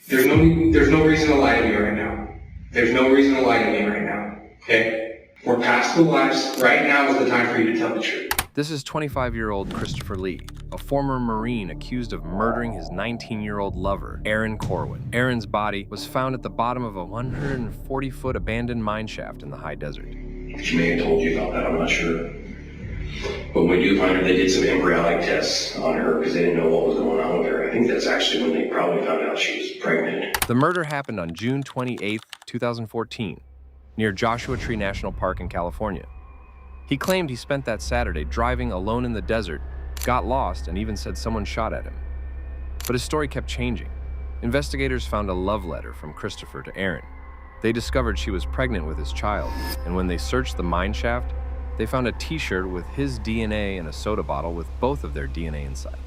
There's no reason to lie to me right now. There's no reason to lie to me right now, okay? We're past the lies. Right now is the time for you to tell the truth. This is 25-year-old Christopher Lee, a former Marine accused of murdering his 19-year-old lover, Erin Corwin. Erin's body was found at the bottom of a 140-foot abandoned mine shaft in the high desert. She may have told you about that, I'm not sure. But when we do find her, they did some embryonic tests on her because they didn't know what was going on with her. I think that's actually when they probably found out she was pregnant. The murder happened on June 28, 2014, near Joshua Tree National Park in California. He claimed he spent that Saturday driving alone in the desert, got lost, and even said someone shot at him. But his story kept changing. Investigators found a love letter from Christopher to Erin. They discovered she was pregnant with his child, and when they searched the mine shaft, they found a t-shirt with his DNA and a soda bottle with both of their DNA inside.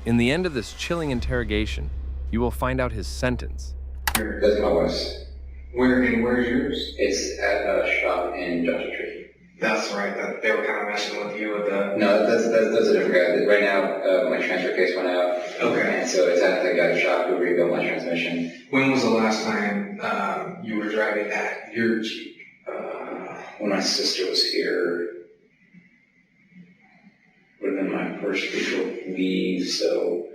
In the end of this chilling interrogation, you will find out his sentence. That's my wife's. Where's yours? It's at a shop in Joshua Tree. That's right, that they were kind of messing with you with the... No, that's a different guy. Right now, my transfer case went out. Okay. And so it's at the guy's shop who rebuilt my transmission. When was the last time you were driving that, your Jeep? When my sister was here, would have been my first week of leave, so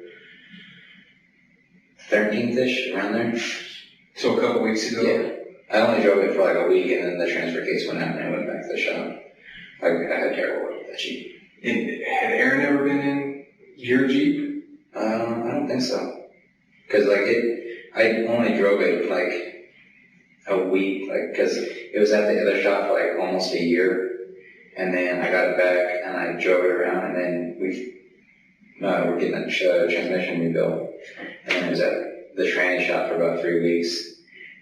13th-ish, around there. So a couple weeks ago? Yeah. I only drove it for like a week, and then the transfer case went out, and I went back to the shop. I had terrible luck with that Jeep. And had Erin ever been in your Jeep? I don't think so. Because I only drove it like a week, because it was at the other shop for like almost a year, and then I got it back and I drove it around, and then we're getting that transmission rebuilt, and then it was at the tranny shop for about 3 weeks,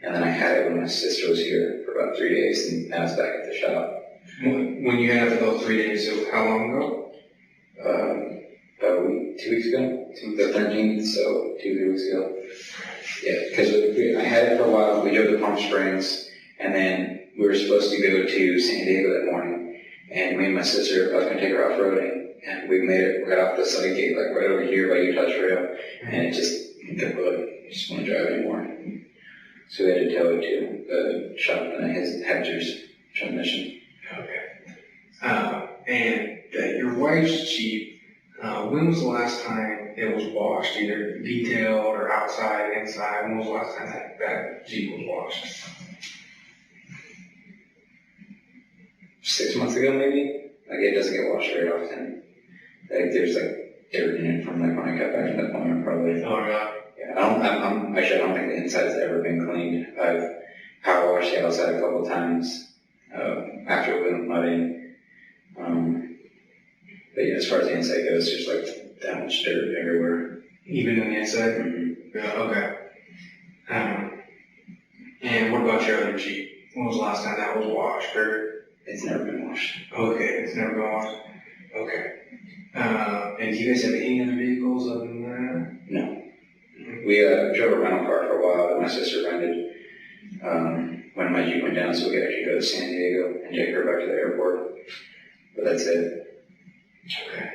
and then I had it when my sister was here for about 3 days, and now it's back at the shop. When you had it for those 3 days, so how long ago? About a week, 2 weeks ago, the 13th, so 2-3 weeks ago. Yeah, because I had it for a while. We drove to Palm Springs, and then we were supposed to go to San Diego that morning, and me and my sister, I was going to take her off-roading, and we made it right off the side gate, like right over here by Utah Trail, and it just, I just want to drive anymore. So we had to tow it to the shop, and it had his transmission. Okay. And your wife's Jeep, when was the last time it was washed, either detailed or outside, inside? When was the last time that Jeep was washed? 6 months ago, maybe. Like, it doesn't get washed very often. Like, there's like dirt in it from like when I got back to the farm, probably. Oh, yeah. Yeah, I don't think the inside's ever been cleaned. I've power washed the outside a couple of times after it went mudding. But yeah, as far as the inside goes, there's like that much dirt everywhere. Even in the inside? Mm-hmm. Yeah, okay. And what about your other Jeep? When was the last time that was washed? Or? It's never been washed. Okay, it's never been washed. Okay. And do you guys have any other vehicles other than that? No. We drove a rental car for a while that my sister rented when my Jeep went down, so we could actually go to San Diego and take her back to the airport. But that's it. Okay.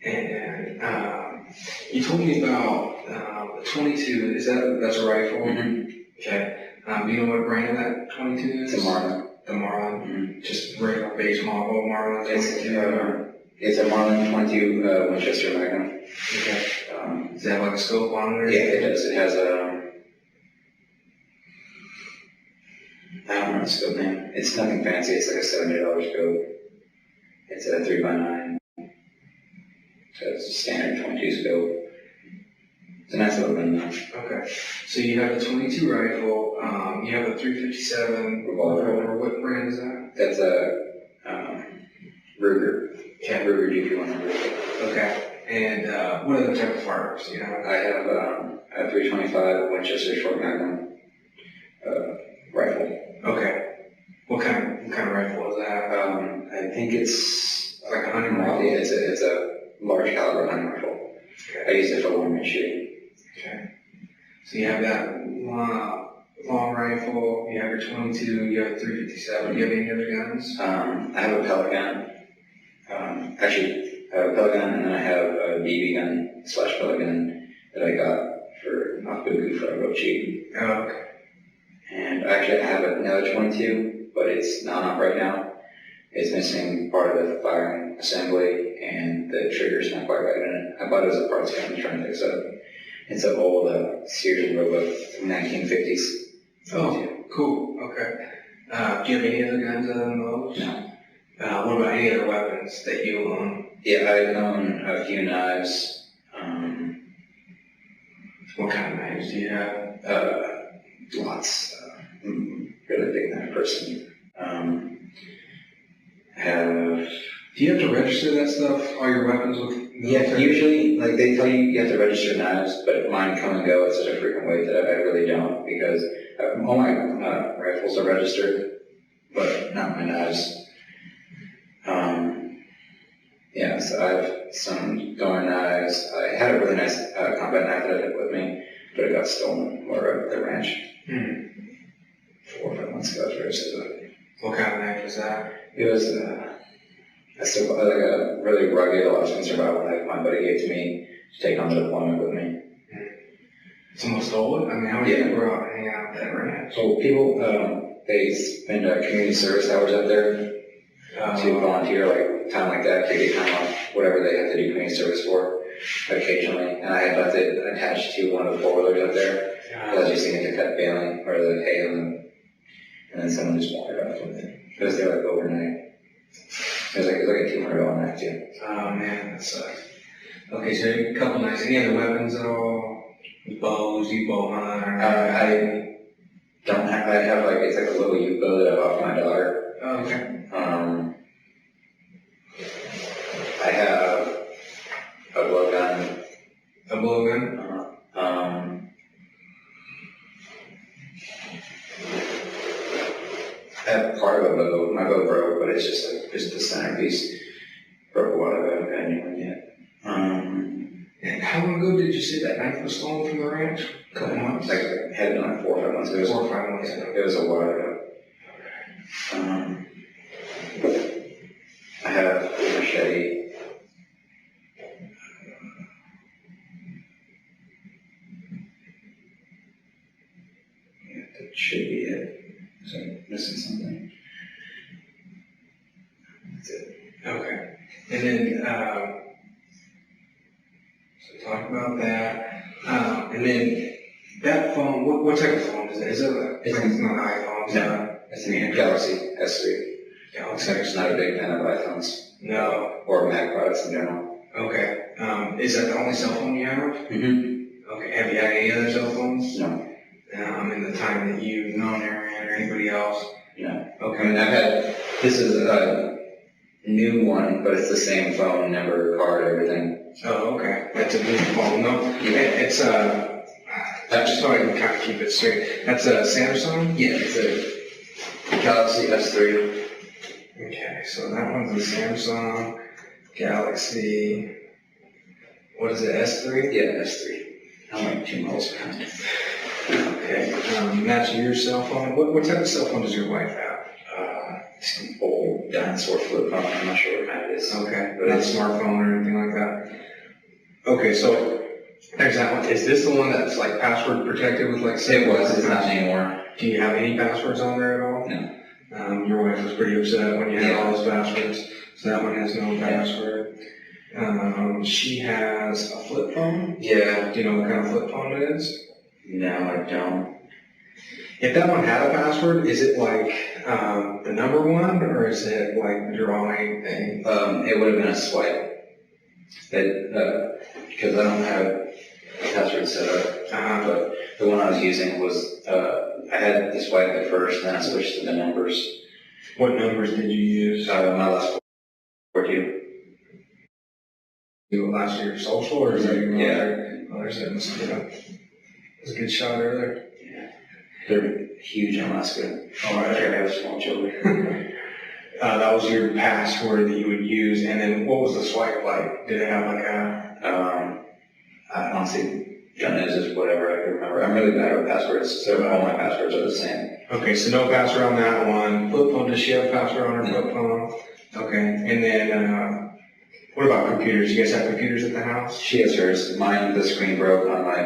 And you told me about the 22. That's a rifle? Mm-hmm. Okay. Do you know what brand that 22 is? It's a Marlin. The Marlin? Mm-hmm. Just regular base model Marlin? It's a Marlin 22 Winchester Magnum. Okay. Does it have like a scope on it? Yeah, it does. It has I don't know the scope name. It's nothing fancy. It's like a $70 scope. It's a 3x9. So it's a standard 22 scope. It's a nice little gun though. Okay. So you have the 22 rifle, you have the 357 revolver. What brand is that? That's a Ruger. Okay. Ruger DP100. Okay. And what other type of firearms do you have? I have a 325 Winchester short magnum rifle. Okay. What kind of rifle is that? I think it's like a hunting rifle. Yeah, it's a large caliber hunting rifle. Okay. I use it for long range shooting. Okay. So you have that long rifle, you have your 22, you have a 357. Do you have any other guns? I have a pellet gun. Actually, I have a pellet gun, and then I have a BB gun / pellet gun that I got for not good for a road cheap. Oh, okay. And actually I have another 22, but it's not up right now. It's missing part of the firing assembly and the trigger's not quite right in it. I bought it as a parts kit. I'm trying to fix it up. It's an old Sears Roebuck from 1950s. Oh, cool. Okay. Do you have any other guns other than those? No. What about any other weapons that you own? Yeah, I own a few knives. What kind of knives do you have? Lots. Really big knife person. Have. Do you have to register that stuff, all your weapons with? Yeah, usually, like they tell you have to register knives, but mine come and go at such a frequent rate that I really don't, because all my rifles are registered, but not my knives. Yeah, so I have some Thorn knives. I had a really nice combat knife that I took with me, but it got stolen or at the ranch 4 or 5 months ago. What kind of knife was that? It was like a really rugged Alaskan survival knife my buddy gave to me to take on the deployment with me. Someone stole it? I mean, how many people were out hanging out at that ranch? So people, they spend community service hours out there to volunteer, like time like that, to get time off, whatever they have to do community service for, occasionally. And I had left it attached to one of the four-wheelers up there. I was just thinking to cut baling or the hay on them, and then someone just walked it off with it. It was there like overnight. It was like a $200 knife too. Oh man, that sucks. Okay, so a couple knives. Any other weapons at all? Bows, you bow hunt? I don't have. I have like it's like a little U-bow that I bought for my daughter. Oh, okay. I have a blowgun. A blowgun? I have part of a bow. My bow broke, but it's just like the centerpiece. Broke a while ago. I haven't got a new one yet. And how long ago did you say that knife was stolen from the ranch? A couple months? Like I had it like 4 or 5 months ago. 4 or 5 months ago. It was a while ago. I have a machete. Yeah, that should be it. So I'm missing something. That's it. Okay. And then, so talk about that. And then that phone, what type of phone is it? Is it it's not an iPhone? No, it's a Galaxy S3. Galaxy. I'm just not a big fan of iPhones. No. Or Mac products in general. Okay. Is that the only cell phone you have? Mm-hmm. Okay. Have you had any other cell phones? No. In the time that you've known Erin or anybody else? No. Okay. I mean, this is a new one, but it's the same phone, number, card, everything. Oh, okay. That's a new phone. No, it's just so I can kind of keep it straight. That's a Samsung? Yeah, it's a Galaxy S3. Okay, so that one's a Samsung Galaxy. What is it, S3? Yeah, S3. I'm like 2 miles behind. Okay, that's your cell phone. What type of cell phone does your wife have? Some old dinosaur flip phone. I'm not sure what kind it is. Okay, but not a smartphone or anything like that. Okay, so there's that one. Is this the one that's like password protected with like? It was. It's not anymore. Do you have any passwords on there at all? No. Your wife was pretty upset when you had all those passwords, so that one has no password. She has a flip phone. Yeah. Do you know what kind of flip phone it is? No, I don't. If that one had a password, is it like the number one, or is it like the drawing thing? It would have been a swipe. Because I don't have a password set up. But the one I was using was, I had the swipe at first, and then I switched to the numbers. What numbers did you use? My last 42. Last year social, or is that your military? Oh, there's that. Must be a good shot earlier. Yeah. They're huge in Alaska. Oh, right. I have small children. That was your password that you would use, and then what was the swipe like? Did it have like a? I honestly don't know, just whatever I can remember. I'm really bad with passwords, so all my passwords are the same. Okay, so no password on that one. Flip phone, does she have a password on her flip phone? Okay, and then What about computers? You guys have computers at the house? She has hers. Mine, the screen broke on my,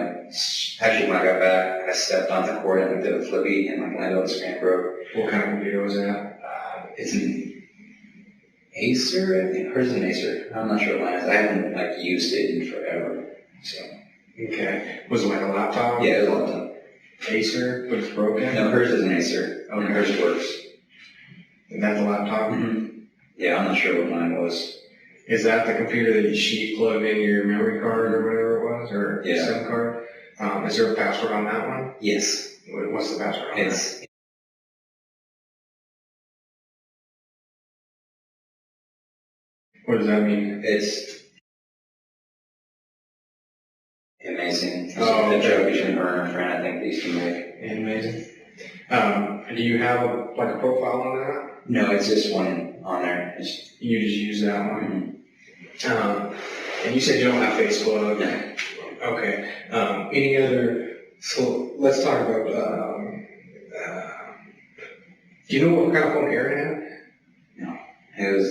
actually when I got back, I stepped on the cord and did a flippy and my landed on the screen broke. What kind of computer was that? It's an Acer, I think. Hers is an Acer. I'm not sure what mine is. I haven't like used it in forever. So. Okay. Was it like a laptop? Yeah, it was a long time. Acer, but it's broken? No, hers is an Acer. Okay. Hers works. Is that the laptop? Mm-hmm. Yeah, I'm not sure what mine was. Is that the computer that she plugged in your memory card or whatever it was, or Yeah. SIM card? Is there a password on that one? Yes. What's the password on that? What does that mean? It's amazing. It's Oh, a okay. joke between her and her friend, I think they used to make. Amazing. Do you have a profile on that? No, it's just one on there. It's, You just use that one? mhm. And you said you don't have Facebook? No. Okay. Any other, so let's talk about, do you know what kind of phone Erin had? It was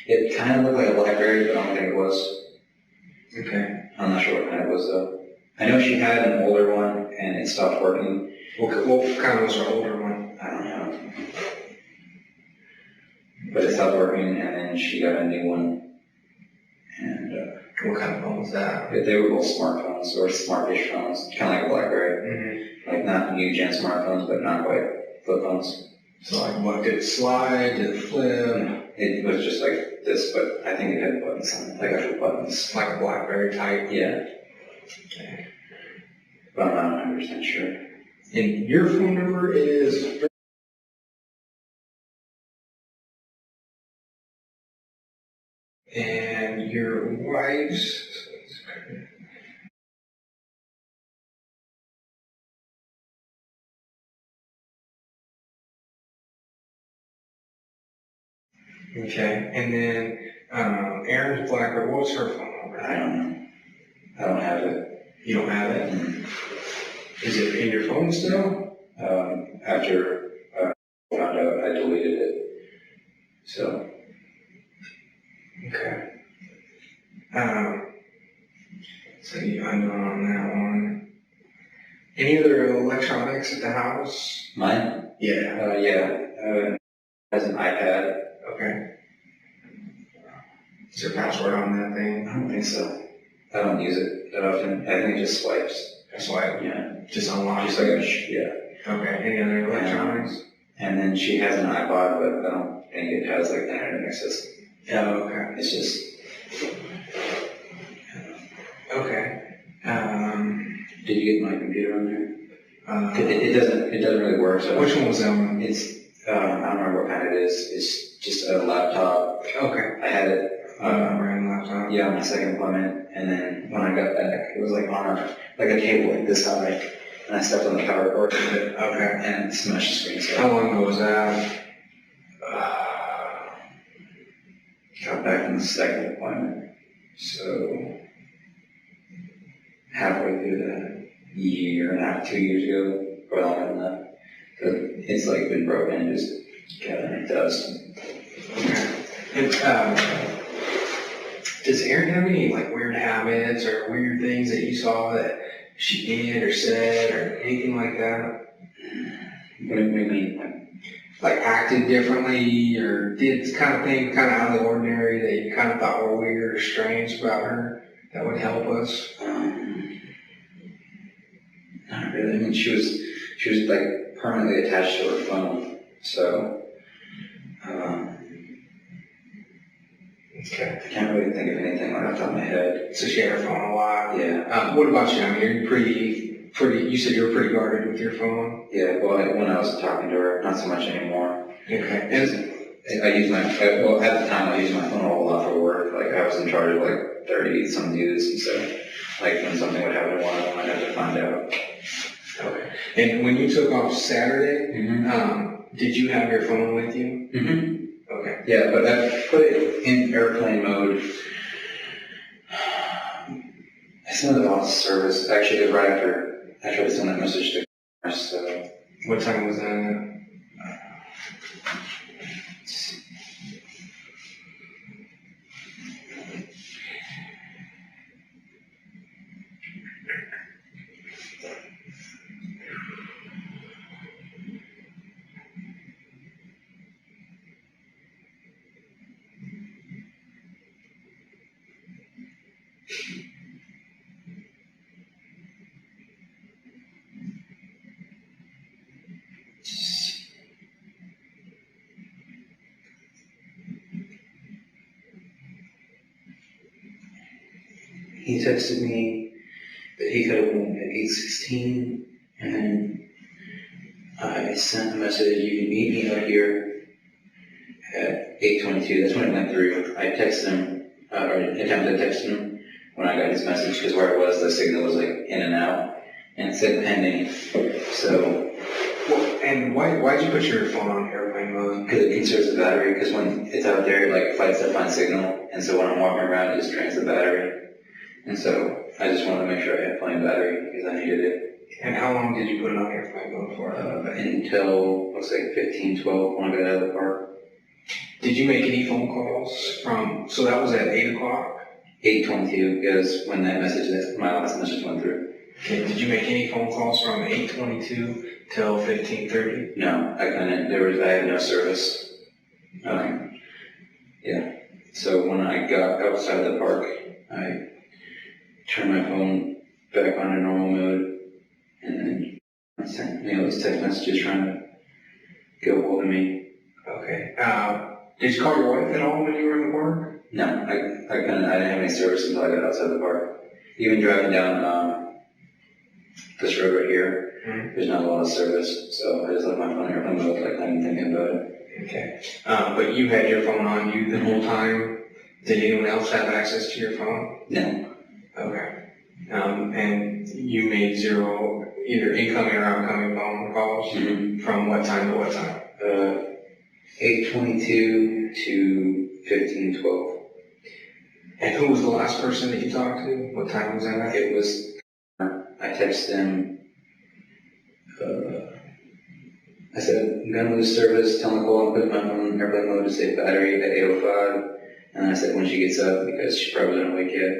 it kind of looked like a BlackBerry, but I don't think it was. Okay. I'm not sure what kind it was though. I know she had an older one and it stopped working. What kind of was her older one? I don't know. But it stopped working and then she got a new one. And What kind of phone was that? they were both smartphones or smartish phones, kind of like a BlackBerry. Mm-hmm. Like not new gen smartphones, but not quite flip phones. So like what, did it slide, did it flip? It was just like this, but I think it had buttons on it, like actual buttons. Like a BlackBerry type? Yeah, Okay. but I'm not 100% sure. And your phone number is? And your wife's? Okay, and then Erin's BlackBerry, what was her phone number? I don't know. I don't have it. You don't have it? Is it in your phone still? After I found out, I deleted it. So, Okay. So you unknown on that one. Any other electronics at the house? mine? Yeah. Has an iPad. Okay. Is there a password on that I thing? don't think so. I don't use it that often. I think it just swipes. That's why Yeah. just unlock Just like a, it. yeah. Okay. Any other electronics? And then she has an iPod, but I don't think it has like the internet access. Oh, okay. It's just, Okay. did you get my computer on there? 'Cause Uh, it doesn't really work. So which one was that one? It's, I don't remember what kind it is. It's just a laptop. Okay. I had it, Brand laptop. yeah, on my second appointment. And then when I got back, it was like on a cable like this high. And I stepped on the power cord with it. Okay. And it smashed the screen. So How long ago was that? got back from the second appointment. So halfway through the year and a half, 2 years ago, or longer than that. So it's like been broken and just gathering in dust. Okay. And, does Erin have any like weird habits or weird things that you saw that she did or said or anything like that? What do you mean? Like acted differently or did kind of things kind of out of the ordinary that you kind of thought were weird or strange about her that would help us? Not really. I mean, she was like permanently attached to her phone. So, Okay. I can't really think of anything right off the top of my head. So she had her phone a lot. Yeah. What about you? I mean, you're pretty, you said you were pretty guarded with your phone. Yeah, well, when I was talking to her, not so much anymore. Okay. And I used well, at the time, I used my phone a whole lot for work. Like, I was in charge of like 30-some dudes, and so, like, when something would happen to one of them, I'd have to find out. okay. And when you took off Saturday, Mm-hmm. did you have your phone with you? Mm-hmm. Okay. Yeah, but I put it in airplane mode. I sent it off service. Actually, it was right after I tried to send that message to her, so. What time was that? he texted me that he could have went at 8:16, and then I sent a message, you can meet me out here at 8:22. That's when it went through. I texted him, or attempted to text him when I got his message, because where it was, the signal was like in and out, and it said pending. So, And why'd you put your phone on airplane mode? because it conserves the battery, because when it's out there, like, flights that find signal, and so when I'm walking around, it just drains the battery. And so I just wanted to make sure I had plenty of battery, because I needed it. And how long did you put it on airplane mode for? Until, looks like 15:12 when I got out of the park. Did you make any phone calls from, so that was at 8 o'clock? 8:22 is when that message, my last message went through. Okay, did you make any phone calls from 8:22 till 15:30? No, I couldn't. I had no service. Yeah. So when I got outside the park, I turned my phone back on a normal mode, and then I sent me all these text messages trying to get a hold of me. Okay. Did you call your wife at all when you were in the park? No, I couldn't. I didn't have any service until I got outside the park. Even driving down this road right here, there's not a lot of service, so I just left my phone on airplane mode, like, not even thinking about it. Okay. But you had your phone on you the whole time? Did anyone else have access to your phone? No. Okay. And you made zero either incoming or outgoing phone calls from what time to what time? 8:22 to 15:12. And who was the last person that you talked to? What time was that at? It was, I texted him, I said, I'm gonna lose service, tell Nicole I'm putting my phone in airplane mode to save battery at 8:05. And I said when she gets up, because she probably doesn't wake yet.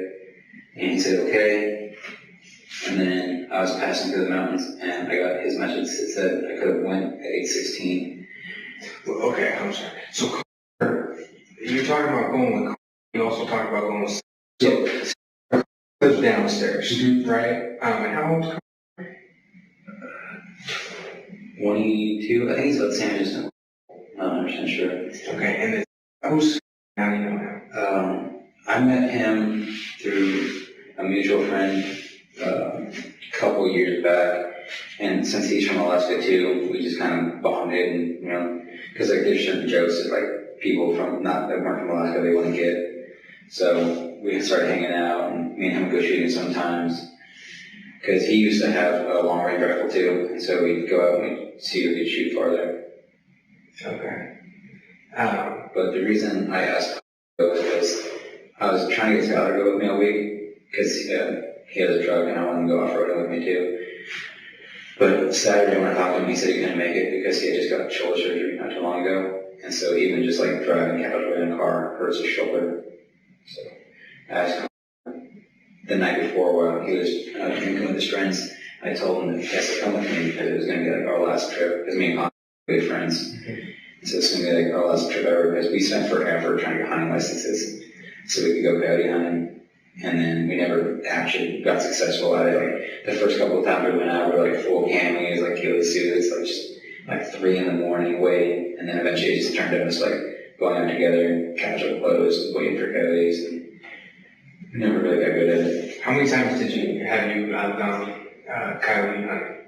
And he said, okay. And then I was passing through the mountains, and I got his message that said I could have went at 8:16. Well, okay, I'm sorry. So you're talking about going with, you also talked about going with, so lives downstairs, right? And how old? 22, I think he's about the same age as him. I'm not 100% sure. Okay, and then who's, how do you know him? I met him through a mutual friend a couple years back, and since he's from Alaska too, we just kind of bonded, and you know, because like there's certain jokes that like people from that weren't from Alaska they want to get, so we started hanging out, and me and him would go shooting sometimes, because he used to have a long range rifle too, and so we'd go out and see who could shoot farther. Okay. But the reason I asked was because I was trying to get Skylar to go with me all week, because he has a truck and I want him to go off-roading with me too. But Saturday when I talked to him, he said he couldn't make it because he had just got shoulder surgery not too long ago. And so even just like driving casually in a car hurts his shoulder. So I asked him the night before while he was drinking with his friends, I told him that he has to come with me because it was going to be like our last trip, because me and Con were good friends. So it's going to be like our last trip ever, because we spent forever trying to get hunting licenses so we could go coyote hunting. And then we never actually got successful at it. Like the first couple of times we went out, we were like full camis, like ghillie suits, like just like 3 a.m. waiting. And then eventually it just turned out just like going out together in casual clothes, waiting for coyotes. And we never really got good at it. How many times have you gone coyote hunting?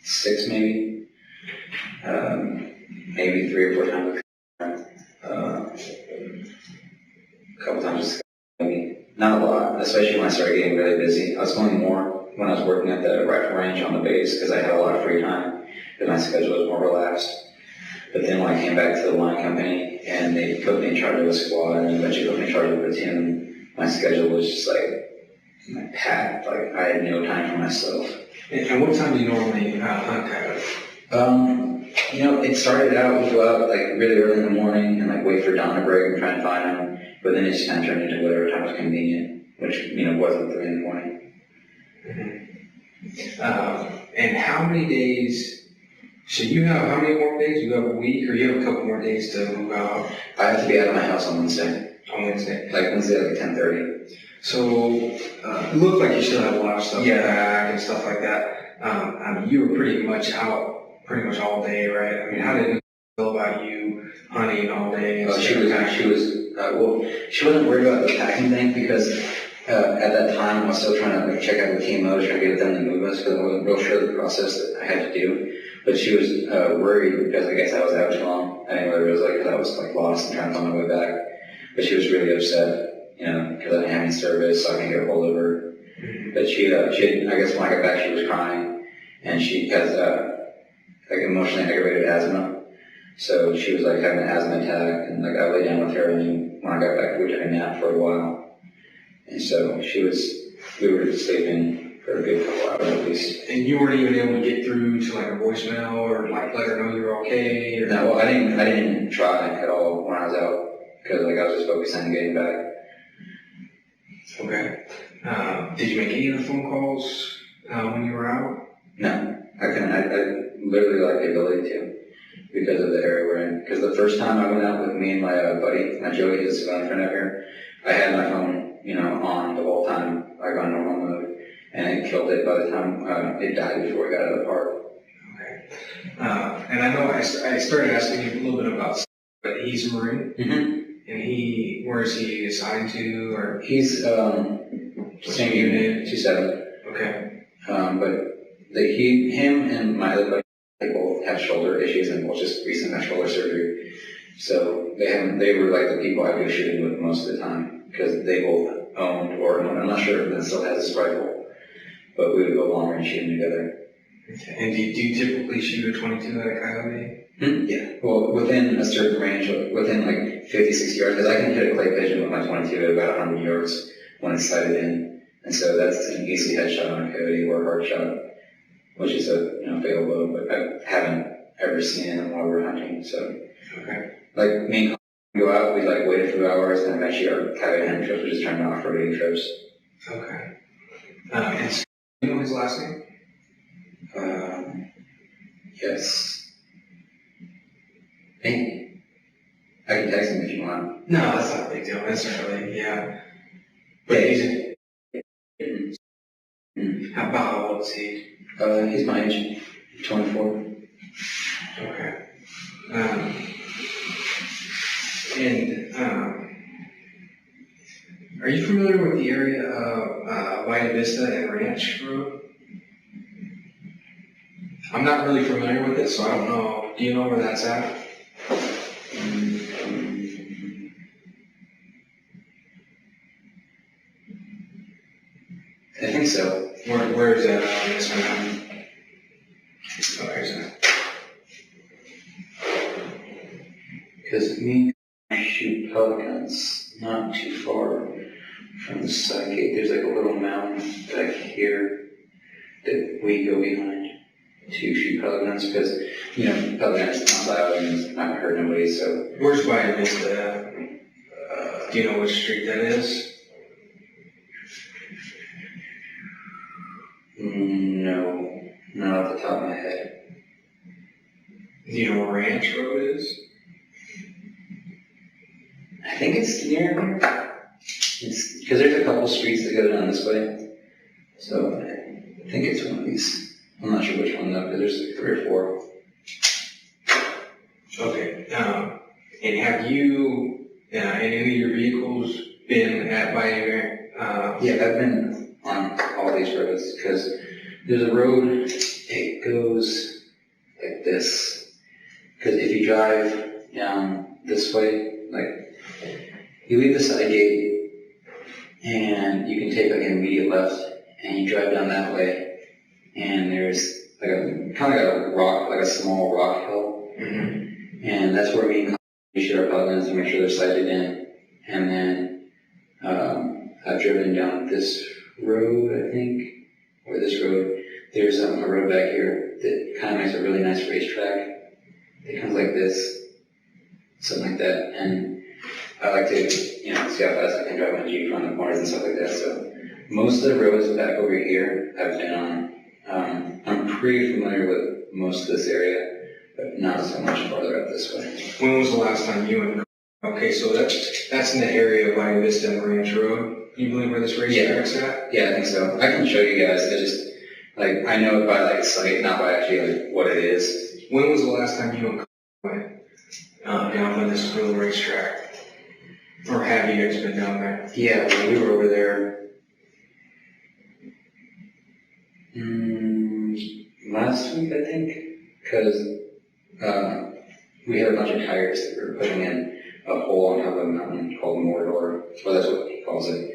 6 maybe. Maybe 3 or 4 times. A couple times, not a lot, especially when I started getting really busy. I was going more when I was working at the rifle range on the base because I had a lot of free time because my schedule was more relaxed. But then when I came back to the line company and they put me in charge of a squad and eventually put me in charge of a platoon, my schedule was just like packed. Like I had no time for myself. And what time do you normally hunt coyote? You know, it started out, we'd go out like really early in the morning and like wait for dawn to break and try and find them. But then it just kind of turned into whatever time was convenient, which, you know, wasn't 3 in the morning. And how many days, so you have, how many more days? You have a week or you have a couple more days to move out? I have to be out of my house on Wednesday. On Wednesday? Like Wednesday, like 10:30. So, it looked like you still have a lot of stuff to pack and stuff like that. I mean, you were pretty much out pretty much all day, right? I mean, how did it feel about you hunting all day? And She was well, she wasn't worried about the packing thing because at that time I was still trying to like check out the TMOs, trying to get them to move us because I wasn't real sure of the process that I had to do. But she was worried because I guess I was out too long. Anyway, it was like, 'cause I was like lost and trying to find my way back. But she was really upset, you know, because I didn't have any service, so I couldn't get a hold of her. But she had, I guess when I got back, she was crying, and she has like emotionally aggravated asthma. So she was like having an asthma attack, and like I lay down with her, and when I got back, we took a nap for a while. And so we were sleeping for a good couple hours at least. And you weren't even able to get through to like a voicemail or like let her know you were okay? Or... No, I didn't try at all when I was out, because like I was just focused on getting back. Okay. Did you make any of the phone calls when you were out? No, I couldn't. I literally lacked the ability to because of the area we're in. Because the first time I went out with me and my buddy, my Joey, his phone friend up here, I had my phone, you know, on the whole time, like on normal mode, and it killed it by the time it died before we got out of the park. Okay. And I know I started asking you a little bit about, but he's a Marine, and where is he assigned to, or? He's same unit, 2-7. Okay. But him and my other buddy, they both have shoulder issues and both just recently had shoulder surgery. So they were like the people I go shooting with most of the time because they both owned or owned. I'm not sure if Ben still has his rifle, but we would go long range shooting together. Okay. And do you typically shoot a 22 at a coyote? Yeah. Well, within a certain range, within like 50, 60 yards, because I can hit a clay pigeon with my 22 at about 100 yards when it's sighted in. And so that's an easy headshot on a coyote or a hard shot, which is a fatal blow, but I haven't ever seen it while we're hunting. So, okay. Like me and go out, we like wait a few hours, and eventually our coyote hunting trips, we just turn to off-roading trips. Okay. And do you know his last name? Yes. Maybe. I can text him if you want. No, that's not a big deal necessarily. Yeah. But he's. How old is he? He's my age, 24. Okay. Are you familiar with the area of Vita Vista and Ranch Road? I'm not really familiar with it, so I don't know. Do you know where that's at? I think so. Where is that on this map? Oh, here's that. Because me shoot pelicans not too far from the side gate. There's like a little mountain back here that we go behind to shoot pelicans because, pelicans not loud and it's not gonna hurt nobody, so. Where's Vita Vista at? Do you know which street that is? No, not off the top of my head. Do you know where Ranch Road is? I think it's near. It's because there's a couple streets that go down this way, so I think it's one of these. I'm not sure which one though, because there's like 3 or 4. Okay. And have you, in any of your vehicles, been at Vita? Yeah, I've been on all these roads because there's a road. It goes like this. Because if you drive down this way, like you leave the side gate and you can take like an immediate left and you drive down that way and there's like a kind of like a rock, like a small rock hill, and that's where we shoot our pelicans to make sure they're sighted in. And then I've driven down this road, I think, or this road. There's a road back here that kind of makes a really nice racetrack. It comes like this, something like that, and I like to, see how fast I can drive my Jeep on the corners and stuff like that. So most of the roads back over here I've been on. I'm pretty familiar with most of this area, but not so much farther up this way. When was the last time you and... Okay, so that's in the area of Vita Vista and Ranch Road. You believe where this racetrack's at? Yeah, I think so. I can show you guys. It's just, like, I know it by, like, sight, not by actually, like, what it is. When was the last time you and went down to this little racetrack? Or have you guys been down there? Yeah, we were over there last week, I think, because we had a bunch of tires that we were putting in a hole on top of a mountain called Mordor. Well, that's what he calls it.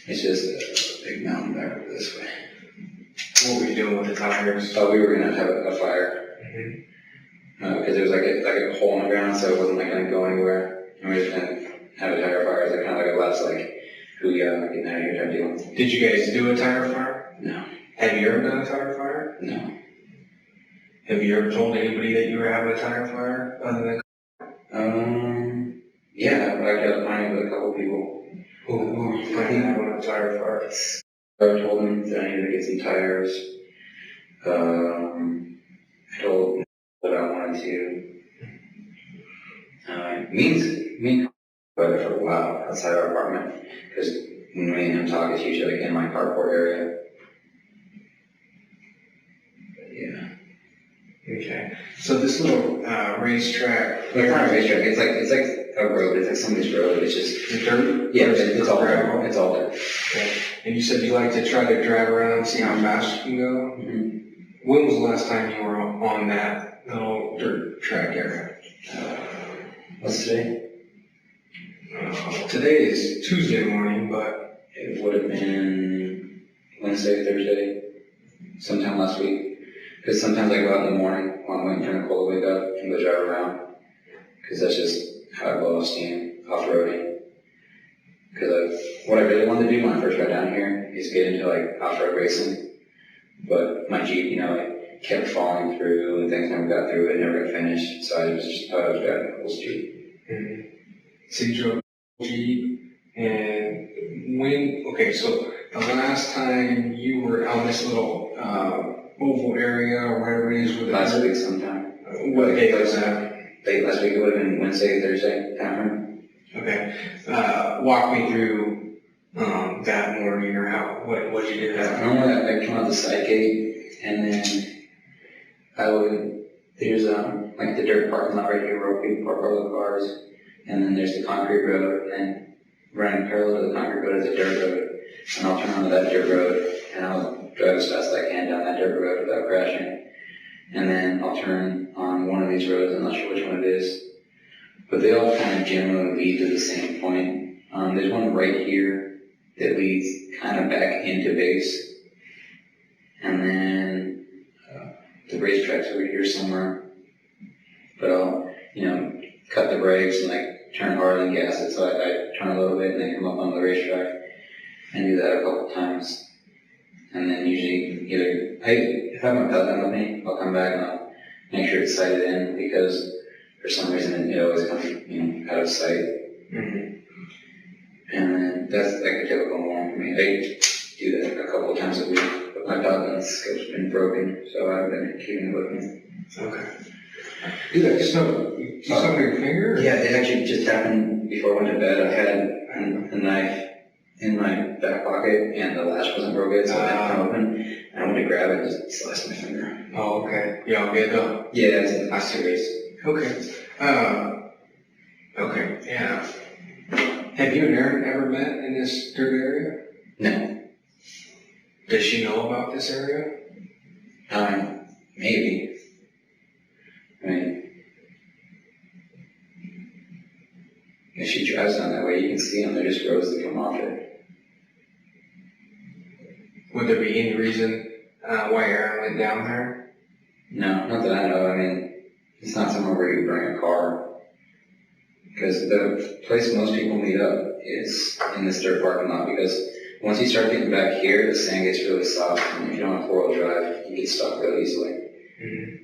It's just a big mountain back over this way. What were you doing with the tires? We were going to have a fire. Because there was like a hole in the ground, so it wasn't like going to go anywhere. And we were just going to have a tire fire. It's like kind of like a last, like, hoo-yah, getting out of here type deal. Did you guys do a tire fire? No. Have you ever done a tire fire? No. Have you ever told anybody that you were having a tire fire other than? Yeah, I've got planning with a couple people. Who were you planning on having a tire fire? I told them that I needed to get some tires. I told them that I wanted to. Me and about it for a while outside our apartment, because when me and him talk, it's usually like in my carport area. But yeah. Okay. So this little racetrack. Well, it's not a racetrack. It's like a road. It's like somebody's road. It's just dirt? yeah. It's all gravel. dirt. It's all dirt. Okay. And you said you like to try to drive around and see how fast you can go? Mm-hmm. When was the last time you were on that little dirt track area? What's today? Today is Tuesday morning, but It would have been Wednesday, Thursday, sometime last week. Because sometimes I go out in the morning while I'm waiting for Nicole to wake up and go drive around. Because that's just how I blow off steam, off-roading. Because what I really wanted to do when I first got down here is get into like off-road racing. But my Jeep, it kept falling through and things never got through it, never got finished. So I just thought I was driving Nicole's Jeep. mm-hmm. So you drove a Jeep, and so the last time you were on this little oval area or whatever it is with Last week sometime. What day was that? Late last week, it would have been Wednesday, Thursday, time. Okay. Walk me through that morning, or what you did that. Normally I come out the side gate, and then there's like the dirt parking lot right here where people park all the cars, and then there's the concrete road, and running parallel to the concrete road is a dirt road, and I'll turn onto that dirt road, and I'll drive as fast as I can down that dirt road without crashing, and then I'll turn on one of these roads. I'm not sure which one it is, but they all kind of generally lead to the same point. There's one right here that leads kind of back into base, and then the racetrack's over here somewhere. But I'll, cut the brakes and like turn hard and gas it, so I turn a little bit and then come up on the racetrack and do that a couple times. And then usually if I have my pellet with me, I'll come back and I'll make sure it's sighted in, because for some reason it always comes out of sight. Mm-hmm. And then that's like a typical morning for me. I do that a couple of times a week, but my pellet scope's been broken, so I've been keeping it with me. Okay. Dude, that just stuck your finger? Yeah, it actually just happened before I went to bed. I had a knife in my back pocket, and the latch wasn't broken, so I had to come open. And I went to grab it and just sliced my finger. Oh, okay. You all good though? Yeah, it's not serious. Okay. Okay, yeah. Have you and Erin ever met in this dirt area? No. Does she know about this area? Maybe. I mean, if she drives down that way, you can see them. They're just roads that come off it. Would there be any reason why Erin went down there? No, not that I know. I mean, it's not somewhere where you bring a car. Because the place most people meet up is in this dirt parking lot, because once you start getting back here, the sand gets really soft, and if you don't have four-wheel drive, you get stuck really easily. Mm-hmm.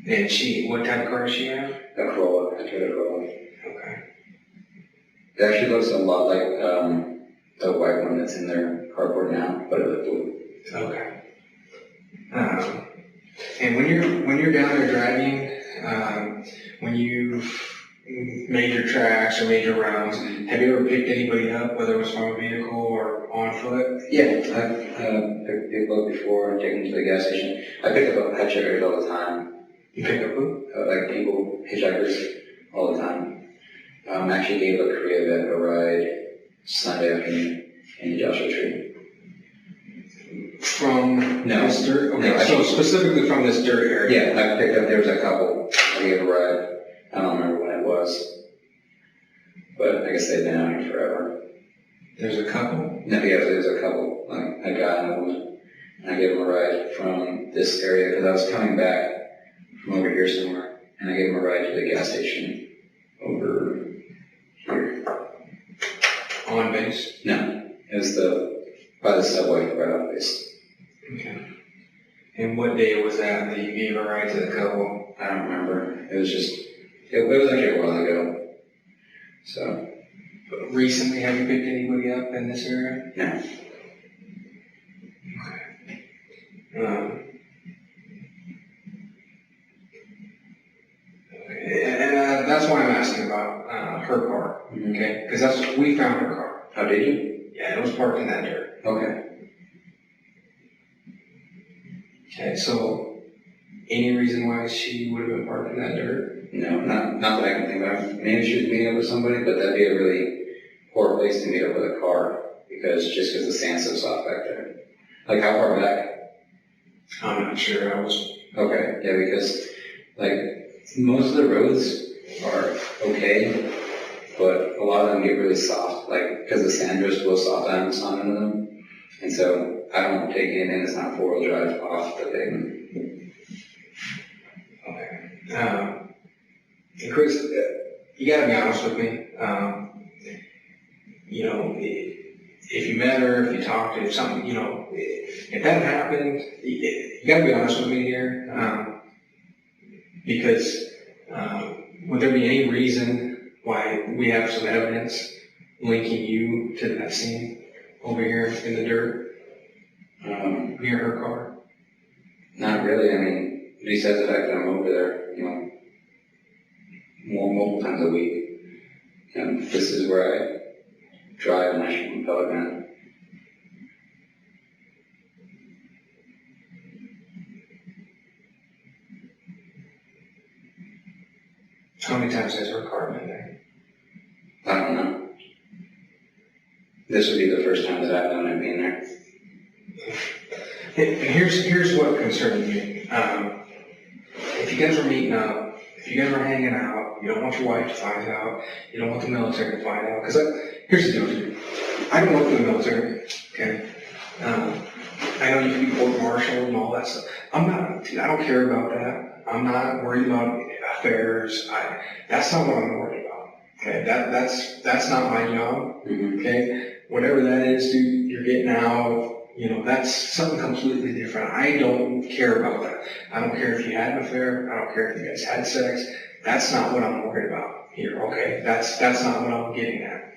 And what type of car does she have? A Corolla, I tried a Corolla. Okay. It actually looks a lot like the white one that's in their carport now, but it was blue. Okay. And when you're down there driving, when you've made your tracks or made your rounds, have you ever picked anybody up, whether it was from a vehicle or on foot? Yeah, I've picked people up before and taken them to the gas station. I pick up hitchhikers all the time. You pick up who? Like people, hitchhikers, all the time. Actually gave a Korea vet a ride Sunday afternoon in the Joshua Tree. From No. this dirt? Okay, No, I so think- specifically from this dirt area? Yeah, I picked up, there was a couple, I gave a ride, I don't remember when it was, but I guess they've been out here forever. There's a couple? No, yeah, there's a couple, like a guy and a woman, and I gave them a ride from this area, because I was coming back from over here somewhere, and I gave them a ride to the gas station over here. On base? No, it was by the subway, right off base. Okay. And what day was that you gave a ride to the couple? I don't remember, it was just, it was actually a while ago, so, Recently, have you picked anybody up in this area? no. And that's why I'm asking about her car, okay? Because we found her car. How did you? Yeah, it was parked in that dirt. Okay. Okay, so any reason why she would have been parked in that dirt? No, not that I can think of. Maybe she was meeting up with somebody, but that'd be a really poor place to meet up with a car, because the sand's so soft back there. Like, how far back? I'm not sure. I was. Okay, yeah, because, like, most of the roads are okay, but a lot of them get really soft, like, because the sand drifts real soft onto them. And so I don't take anything that's not four-wheel drive off the pavement. Okay. And Chris, you gotta be honest with me. You know, if you met her, if you talked to her, something, you know, if that happened, you gotta be honest with me here. Because would there be any reason why we have some evidence linking you to that scene over here in the dirt near her car? Not really. I mean, besides the fact that I'm over there, you know, multiple times a week. And this is where I drive and I shoot my pellet gun. How many times has her car been there? I don't know. This would be the first time that I've known it being there. And here's what concerns me. If you guys were meeting up, if you guys were hanging out, you don't want your wife to find out, you don't want the military to find out, because here's the deal, dude. I don't work for the military, okay? I know you can be court-martialed and all that stuff. I don't care about that. I'm not worried about affairs. That's not what I'm worried about, okay? That's not my job, okay? Whatever that is, dude, you're getting out. You know, that's something completely different. I don't care about that. I don't care if you had an affair. I don't care if you guys had sex. That's not what I'm worried about here, okay? That's not what I'm getting at.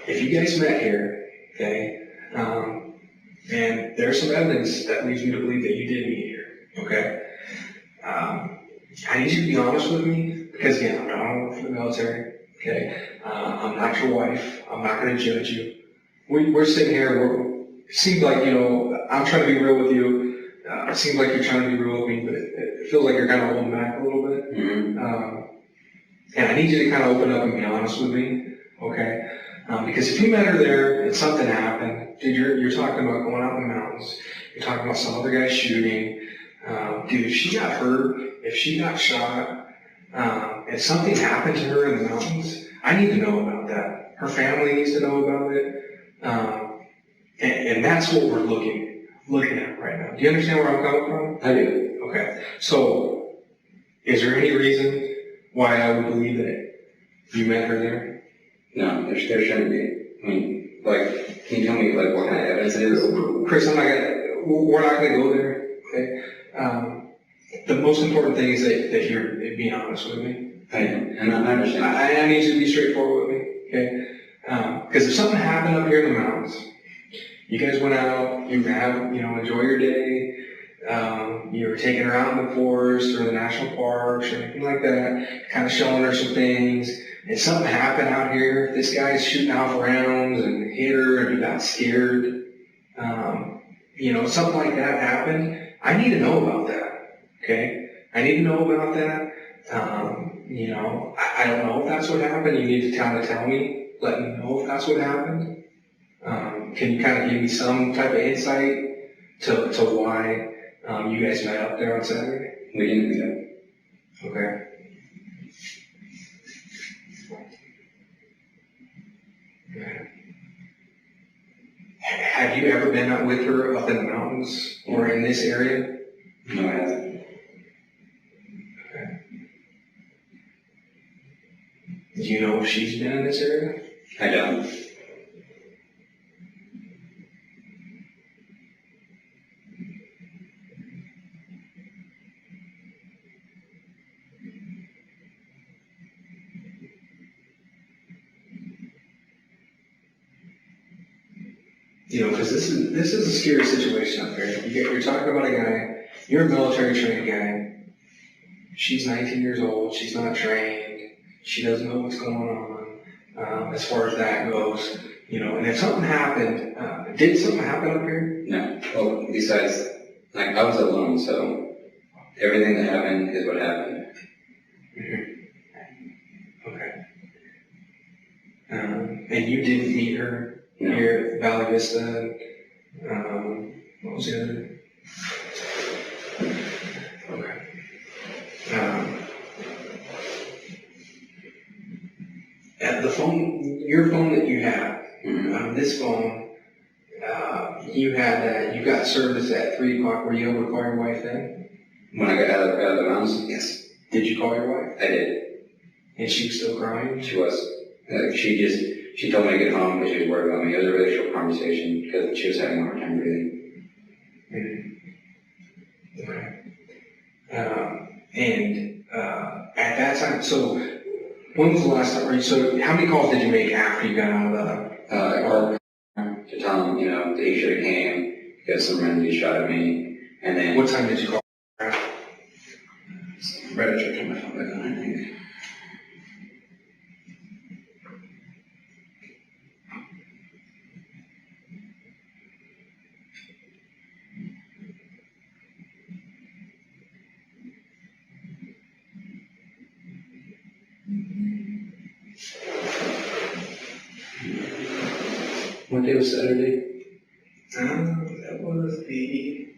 If you guys met here, okay, and there's some evidence that leads me to believe that you did meet here, okay? I need you to be honest with me, because again, I don't work for the military, okay? I'm not your wife. I'm not going to judge you. We're sitting here, it seems like, you know, I'm trying to be real with you. It seems like you're trying to be real with me, but it feels like you're kind of holding back a little bit. And I need you to kind of open up and be honest with me, okay? Because if you met her there and something happened, dude, you're talking about going out in the mountains. You're talking about some other guy shooting. Dude, if she got hurt, if she got shot, if something happened to her in the mountains, I need to know about that. Her family needs to know about it. And that's what we're looking at right now. Do you understand where I'm coming from? I do. Okay. So, is there any reason why I would believe that you met her there? No, there shouldn't be. I mean, like, can you tell me, like, what kind of evidence it is? Chris, we're not gonna go there, okay? The most important thing is that you're being honest with me. I am, and I understand. I need you to be straightforward with me, okay? Because if something happened up here in the mountains, you guys went out, you enjoy your day, you were taking her out in the forest or the national parks or anything like that, kind of showing her some things, and something happened out here, this guy's shooting off rounds and hit her and you got scared, something like that happened, I need to know about that, okay? I need to know about that. You know, I don't know if that's what happened. You need to kind of tell me, let me know if that's what happened. Can you kind of give me some type of insight to why you guys met up there on Saturday? We didn't meet up. Okay. Okay. Have you ever been out with her up in the mountains or in this area? No, I haven't. Okay. Do you know if she's been in this area? I don't. You know, because this is a scary situation up there. You're talking about a guy, you're a military trained guy. She's 19 years old. She's not trained. She doesn't know what's going on as far as that goes. You know, and if something happened, did something happen up here? No. Well, besides, like, I was alone, so everything that happened is what happened. Mm-hmm. Okay. And you didn't meet her No. here at Valley Vista? What was the other? Okay. At the phone, your phone that you have, this phone, you got service at 3 o'clock. Were you able to call your wife then? When I got out of the mountains, yes, Did you call your wife? I did. And she was still crying? She was. She told me to get home because she was worried about me. It was a really short conversation because she was having a hard time breathing. Mm-hmm. Okay. And at that time, so when was the last time? So how many calls did you make after you got out of the? I called to tell him, that he should have came because some random dude shot at me. And then What time did you call? right after I turned my phone back on, I think. What day was Saturday? That was the.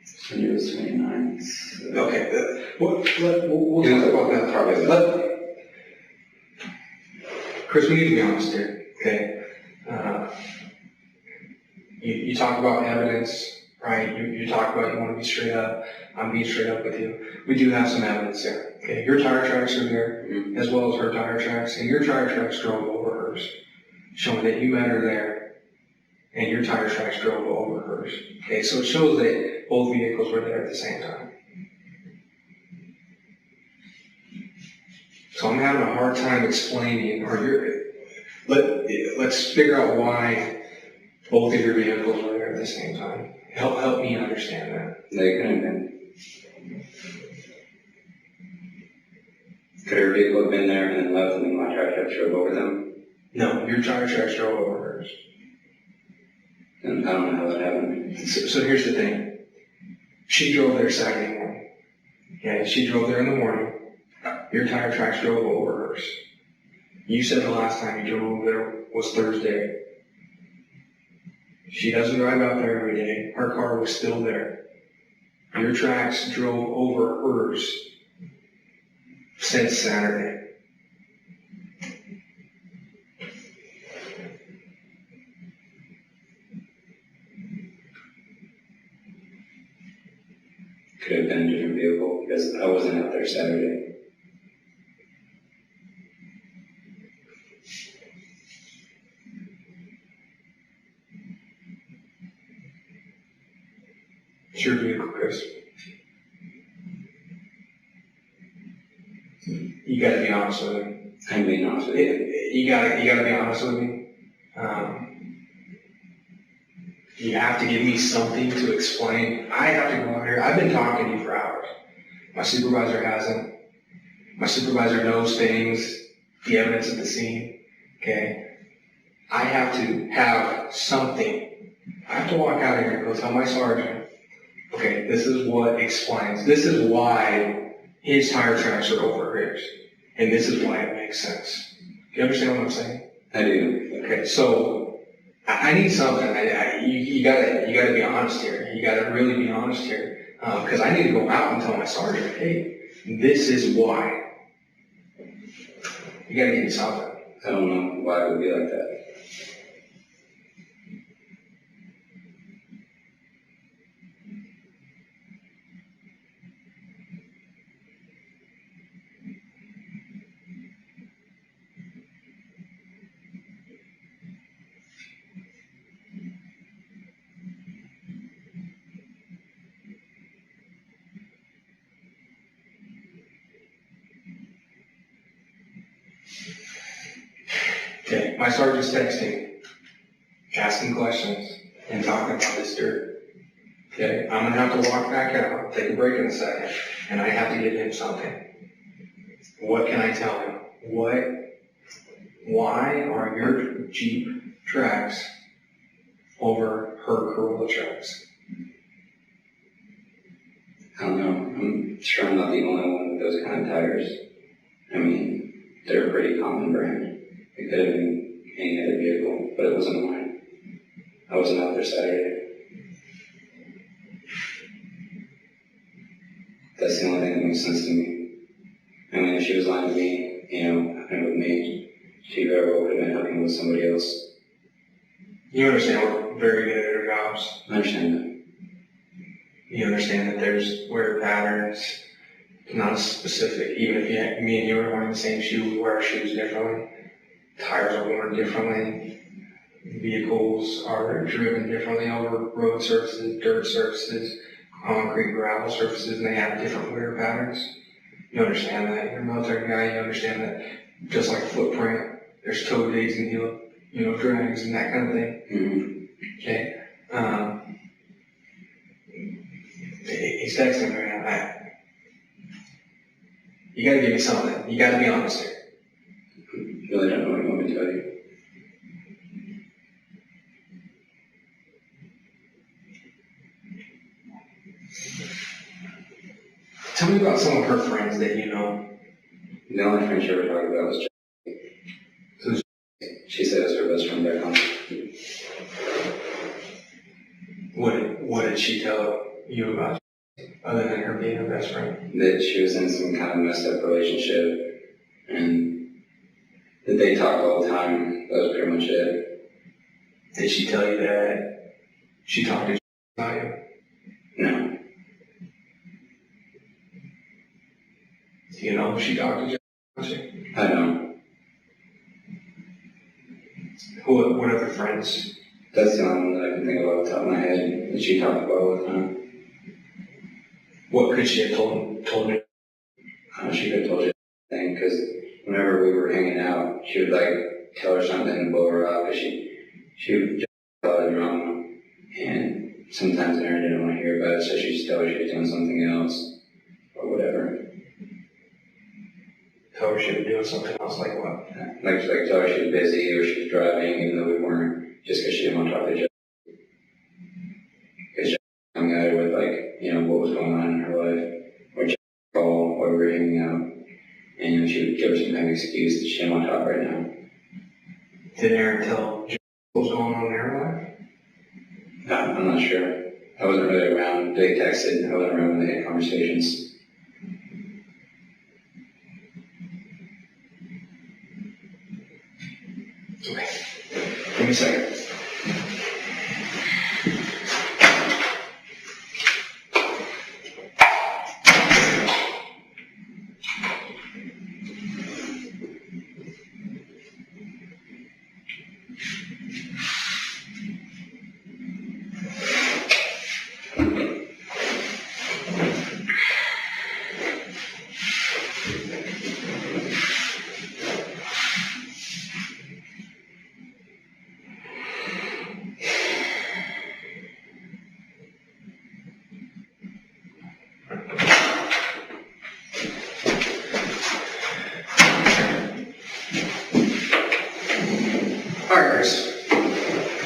Sunday was 29. Okay. We'll talk about that probably. Chris, we need to be honest here. Okay. You talk about evidence, right? You talk about you want to be straight up. I'm being straight up with you. We do have some evidence there. Okay, your tire tracks are there, as well as her tire tracks, and your tire tracks drove over hers, showing that you met her there, and your tire tracks drove over hers. Okay, so it shows that both vehicles were there at the same time. So I'm having a hard time explaining, let's figure out why both of your vehicles were there at the same time. Help me understand that. They couldn't have been. Could her vehicle have been there and then left and then my tire truck drove over them? No, your tire tracks drove over hers. And I don't know how that happened. So here's the thing. She drove there Saturday morning. Okay, she drove there in the morning. Your tire tracks drove over hers. You said the last time you drove over there was Thursday. She doesn't drive out there every day. Her car was still there. Your tracks drove over hers since Saturday. Could have been a different vehicle because I wasn't out there Saturday. It's your vehicle, Chris. You gotta be honest with me. I'm being honest with you. You gotta be honest with me. You have to give me something to explain. I have to go out here. I've been talking to you for hours. My supervisor hasn't. My supervisor knows things, the evidence at the scene, okay? I have to have something. I have to walk out here and go tell my sergeant, okay, this is what explains, this is why his tire tracks are over his, and this is why it makes sense. Do you understand what I'm saying? I do. Okay, so I need something. You gotta be honest here. You gotta really be honest here, because I need to go out and tell my sergeant, hey, this is why. You gotta give me something. I don't know why it would be like that. Okay, my sergeant's texting, asking questions, and talking about this dirt. Okay, I'm gonna have to walk back out, take a break in a second, and I have to give him something. What can I tell him? Why are your Jeep tracks over her Corolla tracks? I don't know. I'm sure I'm not the only one with those kind of tires. I mean, they're a pretty common brand. It could have been any other vehicle, but it wasn't mine. I wasn't out there Saturday. That's the only thing that makes sense to me. I mean, if she was lying to me, hooking with me, she very well could have been hooking with somebody else. You understand we're very good at our jobs. I understand that. You understand that there's wear patterns, not specific. Even if me and you are wearing the same shoe, we wear our shoes differently. Tires are worn differently. Vehicles are driven differently over road surfaces, dirt surfaces, concrete, gravel surfaces, and they have different wear patterns. You understand that. You're a military guy, you understand that. Just like footprint, there's toe digs and heel, drags and that kind of thing. Mm-hmm. Okay. He's texting me right now. You gotta give me something. You gotta be honest here. I really don't know what you want me to tell you. Tell me about some of her friends that you know. The only friend she ever talked about was Who's she said it was her best friend back home. what did she tell you about other than her being her best friend? That she was in some kind of messed up relationship and that they talked all the time. That was pretty much it. Did she tell you that she talked to you about you? No. Do you know if she talked to you about you? I don't. What other friends? That's the only one that I can think of off the top of my head that she talked about all the time. What could she have told me? She could have told you anything because whenever we were hanging out, she would tell her something and blow her up because she would just a lot of drama. And sometimes Erin didn't want to hear about it, so she'd just tell her she was doing something else or whatever. Tell her she was doing something else, like what? Like tell her she was busy or she was driving even though we weren't, just because she didn't want to talk to Jeff. Because Jeff was coming at her with what was going on in her life. Or Jeff would call while we were hanging out. And she would give her some kind of excuse that she didn't want to talk right now. Did Erin tell Jeff what was going on in her life? I'm not sure. I wasn't really around. They texted. I wasn't around when they had conversations. Okay. Give me a second.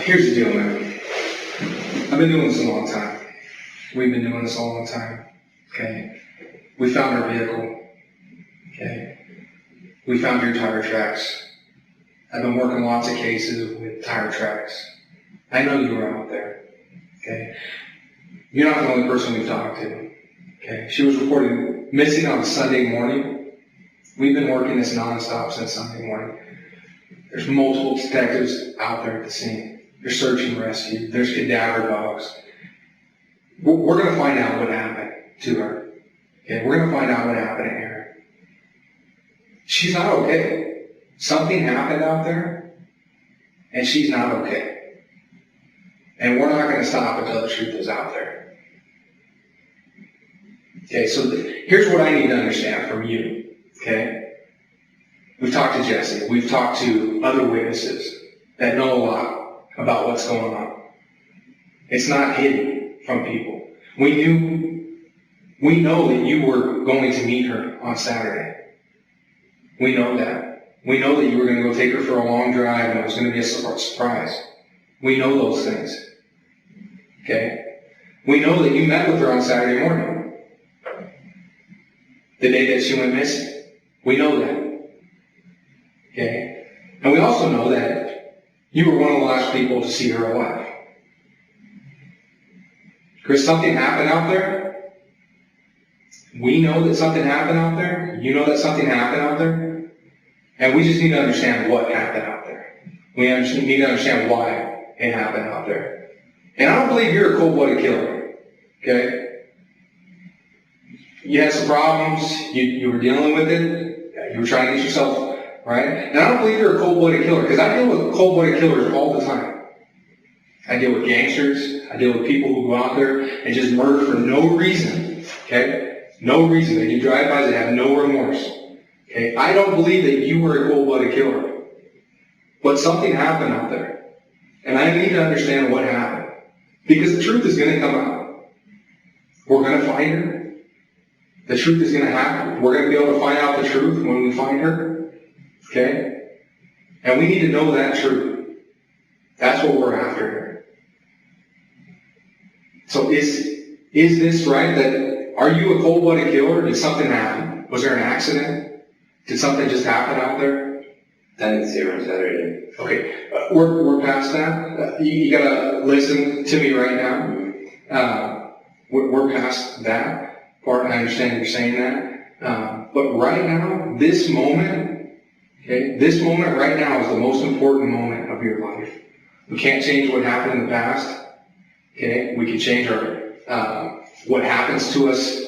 Here's the deal, man. I've been doing this a long time. We've been doing this a long time. Okay? We found our vehicle. Okay? We found your tire tracks. I've been working lots of cases with tire tracks. I know you were out there. Okay? You're not the only person we've talked to. Okay? She was reported missing on Sunday morning. We've been working this nonstop since Sunday morning. There's multiple detectives out there at the scene. There's search and rescue. There's cadaver dogs. We're going to find out what happened to her. Okay? We're going to find out what happened to Erin. She's not okay. Something happened out there, and she's not okay. And we're not going to stop until the truth is out there. Okay, so here's what I need to understand from you. Okay? We've talked to Jesse. We've talked to other witnesses that know a lot about what's going on. It's not hidden from people. We know that you were going to meet her on Saturday. We know that. We know that you were going to go take her for a long drive and it was going to be a surprise. We know those things. Okay? We know that you met with her on Saturday morning. The day that she went missing. We know that. Okay? And we also know that you were one of the last people to see her alive. Chris, something happened out there. We know that something happened out there. You know that something happened out there. And we just need to understand what happened out there. We need to understand why it happened out there. And I don't believe you're a cold-blooded killer. Okay? You had some problems. You were dealing with it. You were trying to get yourself right. And I don't believe you're a cold-blooded killer because I deal with cold-blooded killers all the time. I deal with gangsters. I deal with people who go out there and just murder for no reason. Okay? No reason. They do drive-bys that have no remorse. Okay? I don't believe that you were a cold-blooded killer. But something happened out there. And I need to understand what happened. Because the truth is going to come out. We're going to find her. The truth is going to happen. We're going to be able to find out the truth when we find her. Okay? And we need to know that truth. That's what we're after here. So is this right? That are you a cold-blooded killer? Did something happen? Was there an accident? Did something just happen out there? I didn't see her on Saturday. Okay, we're past that. You gotta listen to me right now. We're past that part. I understand you're saying that. But right now, this moment, okay, this moment right now is the most important moment of your life. We can't change what happened in the past. Okay, we can change our what happens to us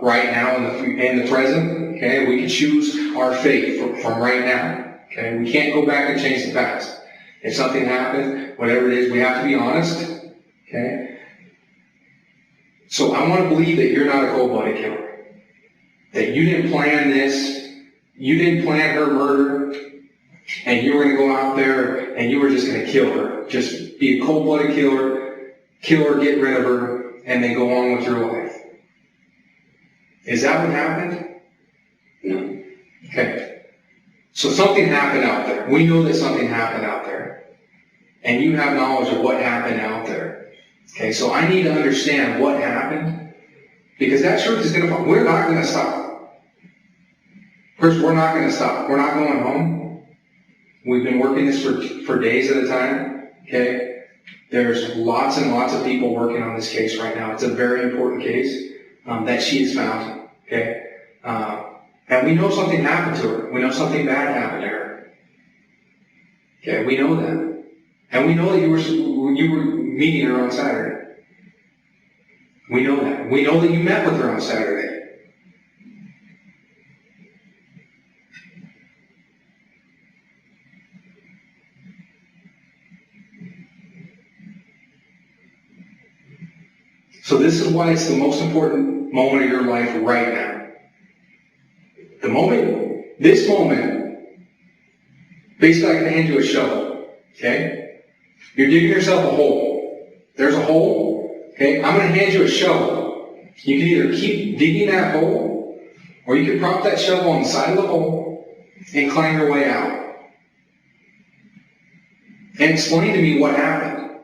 right now in the present. Okay, we can choose our fate from right now. Okay, we can't go back and change the past. If something happened, whatever it is, we have to be honest. Okay, so I want to believe that you're not a cold-blooded killer. That you didn't plan this. You didn't plan her murder, and you were going to go out there and you were just going to kill her. Just be a cold-blooded killer, kill her, get rid of her, and then go on with your life. Is that what happened? No. Okay. So something happened out there. We know that something happened out there. And you have knowledge of what happened out there. Okay, so I need to understand what happened. Because that truth is going to... We're not going to stop. First, we're not going to stop. We're not going home. We've been working this for days at a time. Okay? There's lots and lots of people working on this case right now. It's a very important case that she has found. Okay? And we know something happened to her. We know something bad happened to her. Okay, we know that. And we know that you were meeting her on Saturday. We know that. We know that you met with her on Saturday. So this is why it's the most important moment of your life right now. This moment, basically I can hand you a shovel, okay? You're digging yourself a hole. There's a hole, okay? I'm going to hand you a shovel. You can either keep digging that hole, or you can prop that shovel on the side of the hole and climb your way out. and explain to me what happened.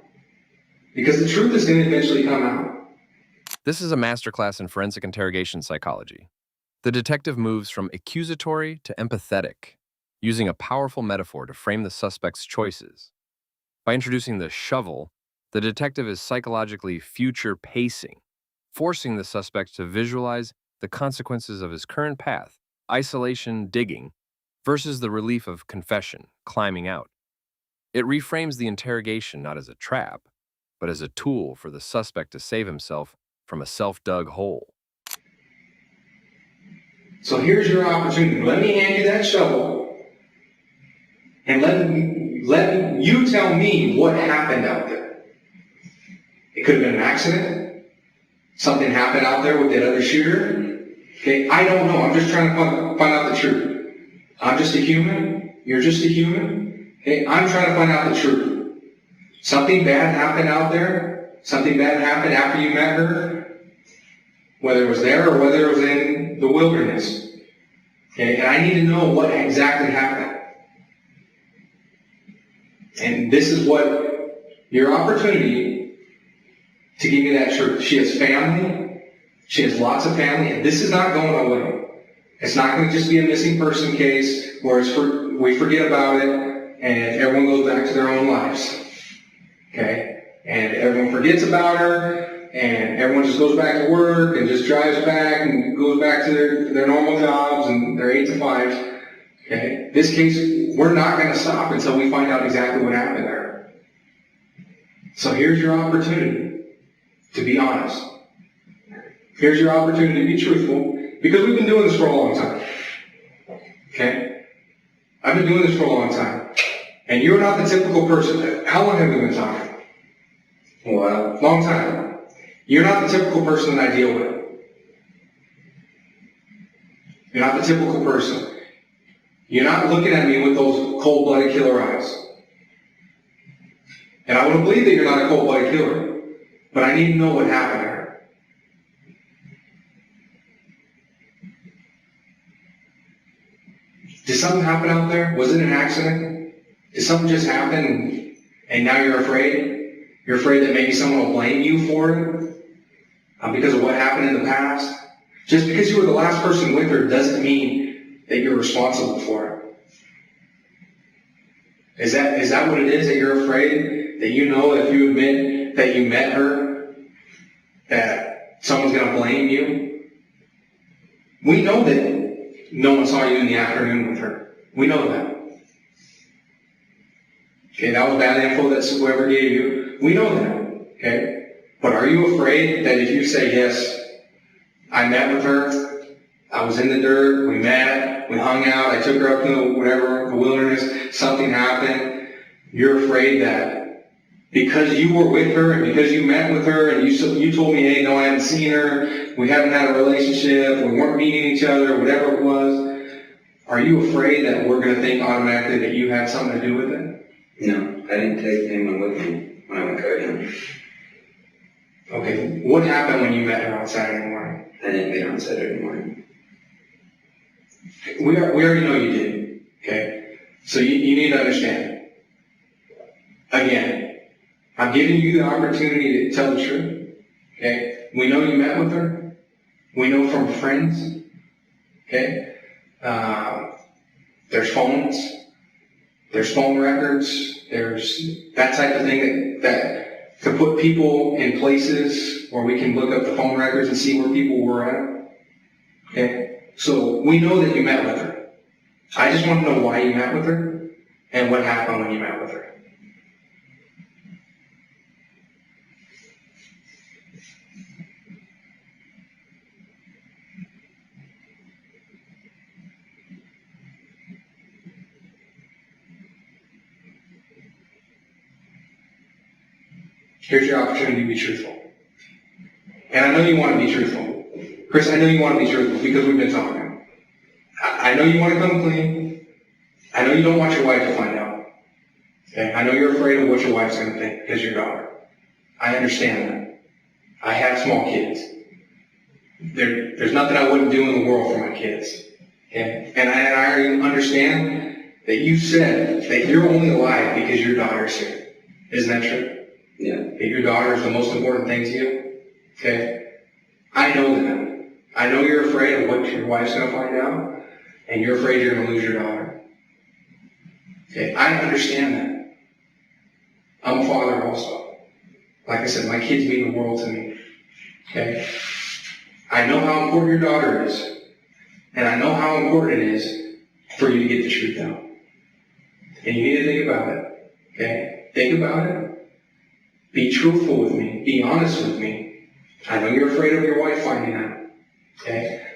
Because the truth is going to eventually come out. This is a masterclass in forensic interrogation psychology. The detective moves from accusatory to empathetic, using a powerful metaphor to frame the suspect's choices. By introducing the shovel, the detective is psychologically future pacing, forcing the suspect to visualize the consequences of his current path, isolation, digging, versus the relief of confession, climbing out. It reframes the interrogation not as a trap, but as a tool for the suspect to save himself from a self-dug hole. So here's your opportunity. Let me hand you that shovel, and let you tell me what happened out there. It could have been an accident. Something happened out there with that other shooter. Okay, I don't know. I'm just trying to find out the truth. I'm just a human. You're just a human. Okay, I'm trying to find out the truth. Something bad happened out there. Something bad happened after you met her. Whether it was there or whether it was in the wilderness. Okay, and I need to know what exactly happened. And this is what your opportunity to give me that truth. She has family. She has lots of family, and this is not going away. It's not going to just be a missing person case where we forget about it and everyone goes back to their own lives. Okay? And everyone forgets about her, and everyone just goes back to work and just drives back and goes back to their normal jobs and their 8 to 5s. Okay? This case, we're not going to stop until we find out exactly what happened there. So here's your opportunity to be honest. Here's your opportunity to be truthful, because we've been doing this for a long time. Okay? I've been doing this for a long time. And you're not the typical person. How long have we been talking? Well, Long time. You're not the typical person that I deal with. You're not the typical person. You're not looking at me with those cold-blooded killer eyes. And I would believe that you're not a cold-blooded killer, but I need to know what happened there. Did something happen out there? Was it an accident? Did something just happen and now you're afraid? You're afraid that maybe someone will blame you for it because of what happened in the past? Just because you were the last person with her doesn't mean that you're responsible for it. Is that what it is, that you're afraid? That you know if you admit that you met her, that someone's going to blame you? We know that no one saw you in the afternoon with her. We know that. Okay, that was bad info that whoever gave you. We know that. Okay? But are you afraid that if you say, yes, I met with her, I was in the dirt, we met, we hung out, I took her up to the wilderness, something happened, you're afraid that because you were with her and because you met with her and you told me, hey, no, I haven't seen her, we haven't had a relationship, we weren't meeting each other, whatever it was, are you afraid that we're going to think automatically that you had something to do with it? no, I didn't take anyone with me when I went coaching. Okay, what happened when you met her on Saturday morning? I didn't meet her on Saturday morning. We already know you did, okay? So you need to understand. Again, I'm giving you the opportunity to tell the truth, okay? We know you met with her. We know from friends, okay? There's phones. There's phone records. There's that type of thing that to put people in places where we can look up the phone records and see where people were at. Okay? So we know that you met with her. I just want to know why you met with her and what happened when you met with her. Here's your opportunity to be truthful. And I know you want to be truthful. Chris, I know you want to be truthful because we've been talking. I know you want to come clean. I know you don't want your wife to find out. Okay? I know you're afraid of what your wife's going to think because your daughter. I understand that. I have small kids. There's nothing I wouldn't do in the world for my kids. Okay? And I already understand that you said that you're only alive because your daughter's here. Isn't that true? Yeah. That your daughter is the most important thing to you? Okay? I know that. I know you're afraid of what your wife's going to find out, and you're afraid you're going to lose your daughter. Okay? I understand that. I'm a father also. Like I said, my kids mean the world to me. Okay? I know how important your daughter is, and I know how important it is for you to get the truth out. And you need to think about it. Okay? Think about it. Be truthful with me. Be honest with me. I know you're afraid of your wife finding out. Okay?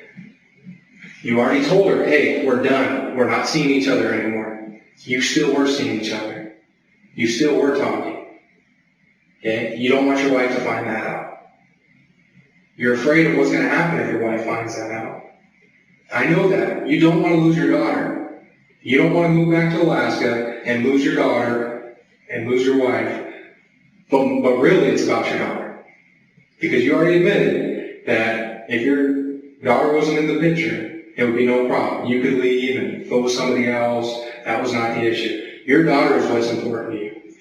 You already told her, hey, we're done. We're not seeing each other anymore. You still were seeing each other. You still were talking. Okay? You don't want your wife to find that out. You're afraid of what's going to happen if your wife finds that out. I know that. You don't want to lose your daughter. You don't want to move back to Alaska and lose your daughter and lose your wife. But really, it's about your daughter. Because you already admitted that if your daughter wasn't in the picture, it would be no problem. You could leave and go with somebody else. That was not the issue. Your daughter is what's important to you.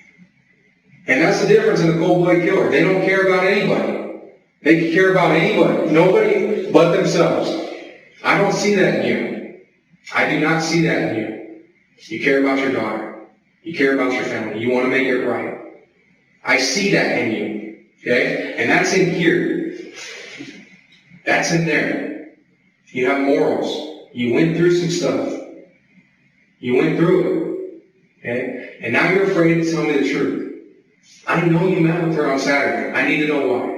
And that's the difference in a cold-blooded killer. They don't care about anybody. They can care about anybody. Nobody but themselves. I don't see that in you. I do not see that in you. You care about your daughter. You care about your family. You want to make it right. I see that in you. Okay? And that's in here. That's in there. You have morals. You went through some stuff. You went through it. Okay? And now you're afraid to tell me the truth. I know you met with her on Saturday. I need to know why.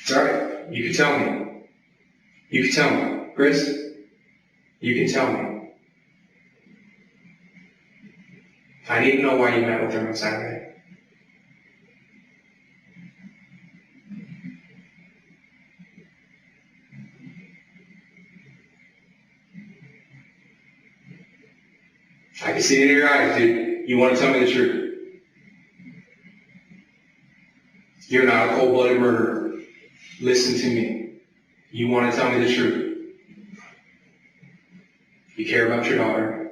It's all right. You can tell me. You can tell me. Chris, you can tell me. I need to know why you met with her on Saturday. I can see it in your eyes, dude. You want to tell me the truth. You're not a cold-blooded murderer. Listen to me. You want to tell me the truth. You care about your daughter.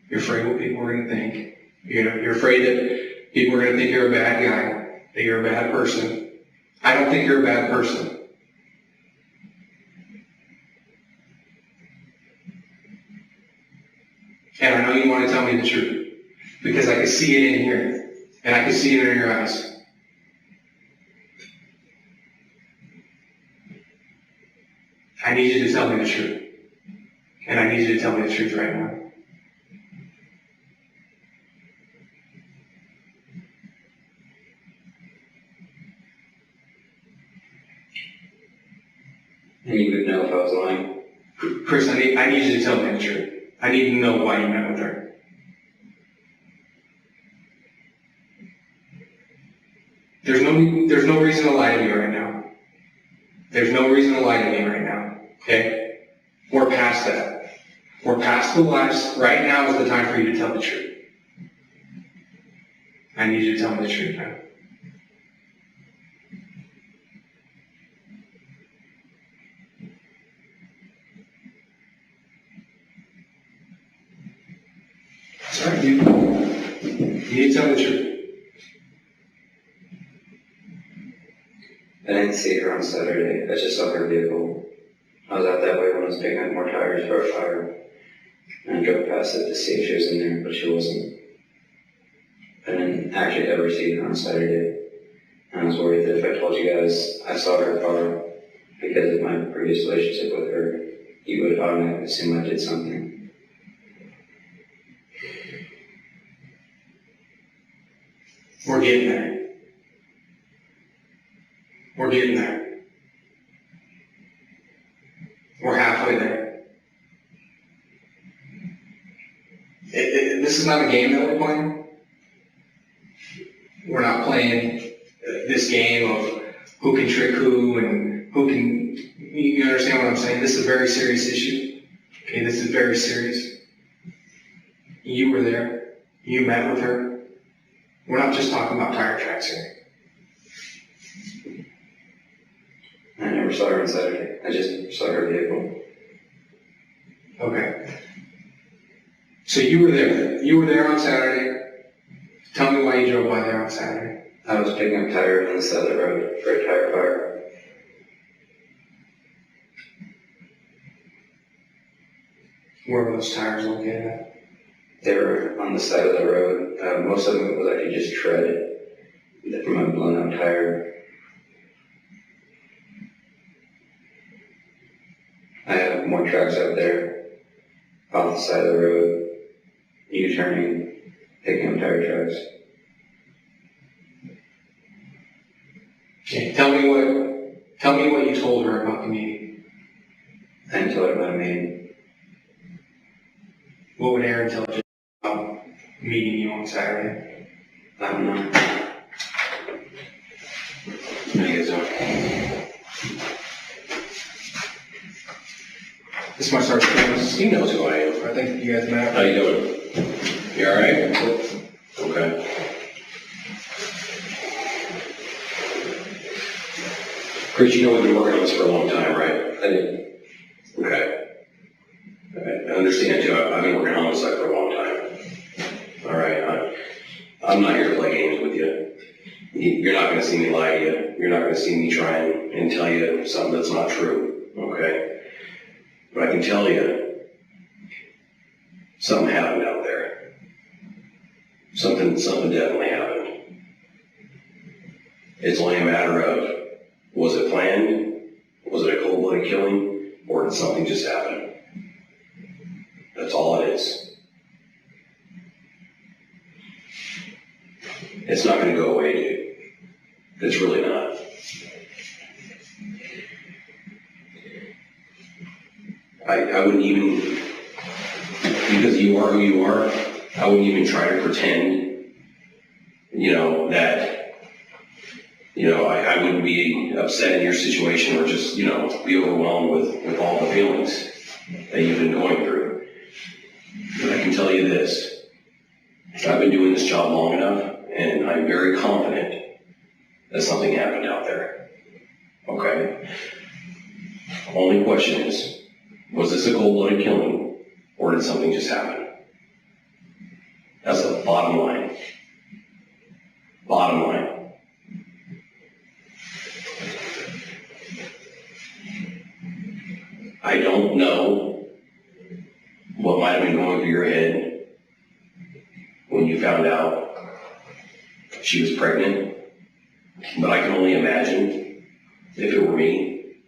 You're afraid what people are going to think. You're afraid that people are going to think you're a bad guy, that you're a bad person. I don't think you're a bad person. And I know you want to tell me the truth because I can see it in here and I can see it in your eyes. I need you to tell me the truth. And I need you to tell me the truth right now. And you would know if I was lying? Chris, I need you to tell me the truth. I need to know why you met with her. There's no reason to lie to me right now. There's no reason to lie to me right now. Okay? We're past that. We're past the lies. Right now is the time for you to tell the truth. I need you to tell me the truth now. That's right, dude. You need to tell me the truth. I didn't see her on Saturday. I just saw her vehicle. I was out that way when I was picking up more tires for a fire. And I drove past it to see if she was in there, but she wasn't. I didn't actually ever see her on Saturday. And I was worried that if I told you guys I saw her car because of my previous relationship with her, you would automatically assume I did something. We're getting there. We're getting there. We're halfway there. This is not a game that we're playing. We're not playing this game of who can trick who and who can, you understand what I'm saying? This is a very serious issue. Okay, this is very serious. You were there. You met with her? We're not just talking about tire tracks here. I never saw her on Saturday. I just saw her vehicle. Okay. So you were there. You were there on Saturday. Tell me why you drove by there on Saturday. I was picking up tires on the side of the road for a tire fire. Where were those tires located at? They were on the side of the road. Most of them was actually just tread from a blown out tire. I have more trucks out there off the side of the road, U-turning, picking up tire trucks. Okay. Tell me what you told her about the meeting. I didn't tell her about a meeting. What would Erin tell you about meeting you on Saturday? I don't know. How you guys doing? This is my sergeant Campbell. He knows who I am. I think you guys met. How you doing? You all right? Okay. Chris, you know we've been working on this for a long time, right? I did. Okay. I understand too. I've been working on homicide for a long time. All right. I'm not here to play games with you. You're not going to see me lie to you. You're not going to see me try and tell you something that's not true. Okay. But I can tell you, something happened out there. Something definitely happened. It's only a matter of, was it planned? Was it a cold-blooded killing? Or did something just happen? That's all it is. It's not going to go away, dude. It's really not. I wouldn't even, because you are who you are, I wouldn't even try to pretend, that, I wouldn't be upset in your situation or just, be overwhelmed with all the feelings that you've been going through. But I can tell you this, I've been doing this job long enough, and I'm very confident that something happened out there. Okay? Only question is, was this a cold-blooded killing, or did something just happen? That's the bottom line. Bottom line. I don't know what might have been going through your head when you found out she was pregnant, but I can only imagine if it were me,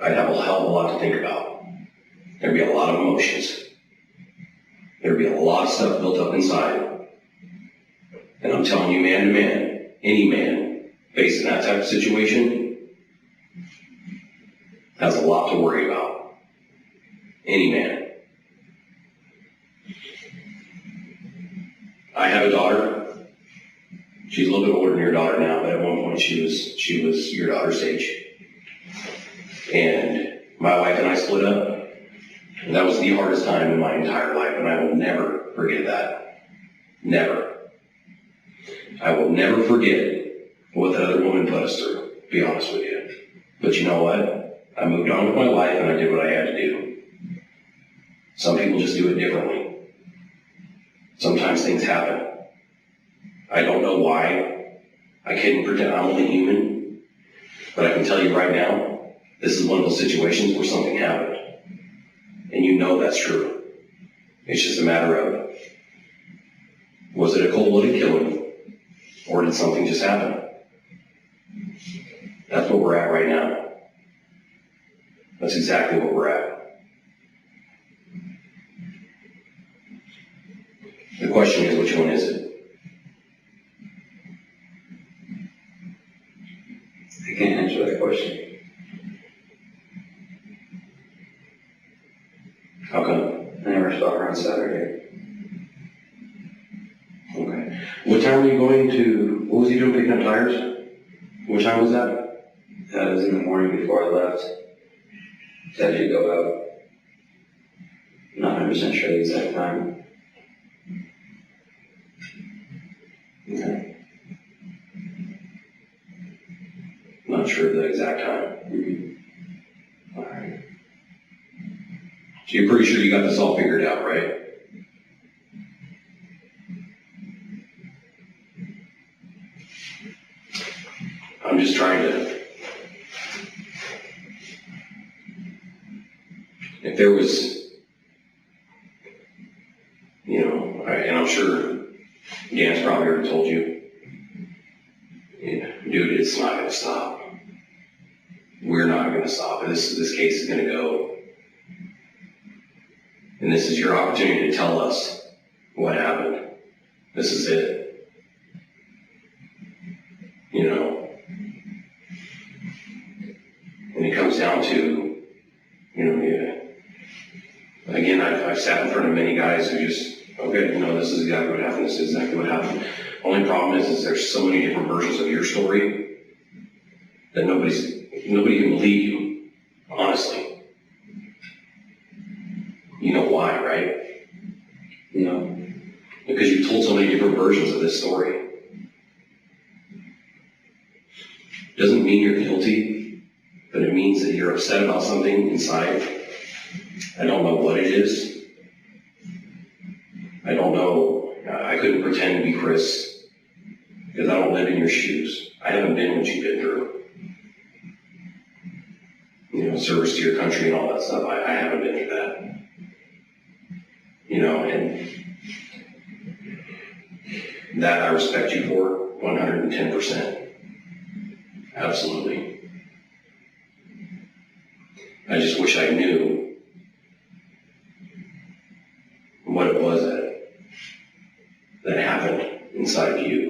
I'd have a hell of a lot to think about. There'd be a lot of emotions. There'd be a lot of stuff built up inside. And I'm telling you, man to man, any man facing that type of situation has a lot to worry about. Any man. I have a daughter. She's a little bit older than your daughter now, but at one point she was your daughter's age. And my wife and I split up. And that was the hardest time in my entire life, and I will never forget that. Never. I will never forget what that other woman put us through, to be honest with you. But you know what? I moved on with my life and I did what I had to do. Some people just do it differently. Sometimes things happen. I don't know why. I couldn't pretend. I'm only human. But I can tell you right now, this is one of those situations where something happened. And you know that's true. It's just a matter of, was it a cold-blooded killing, or did something just happen? That's where we're at right now. That's exactly where we're at. The question is, which one is it? I can't answer that question. How come? I never saw her on Saturday. Okay. What time were you going to, what was he doing picking up tires? What time was that? That was in the morning before I left. Said she'd go out. Not 100% sure the exact time. Okay. Not sure of the exact time. All right. So you're pretty sure you got this all figured out, right? I'm just trying to, if there was, and I'm sure Dan's probably already told you, dude, it's not going to stop. We're not going to stop. This case is going to go. And this is your opportunity to tell us what happened. This is it. And it comes down to, again, I've sat in front of many guys who just, okay, this is exactly what happened. This is exactly what happened. Only problem is there's so many different versions of your story that nobody can believe you, honestly. You know why, right? Because you've told so many different versions of this story. Doesn't mean you're guilty, but it means that you're upset about something inside. I don't know what it is. I don't know. I couldn't pretend to be Chris because I don't live in your shoes. I haven't been what you've been through. Service to your country and all that stuff. I haven't been through that. And that I respect you for 110%. Absolutely. I just wish I knew what it was that happened inside of you.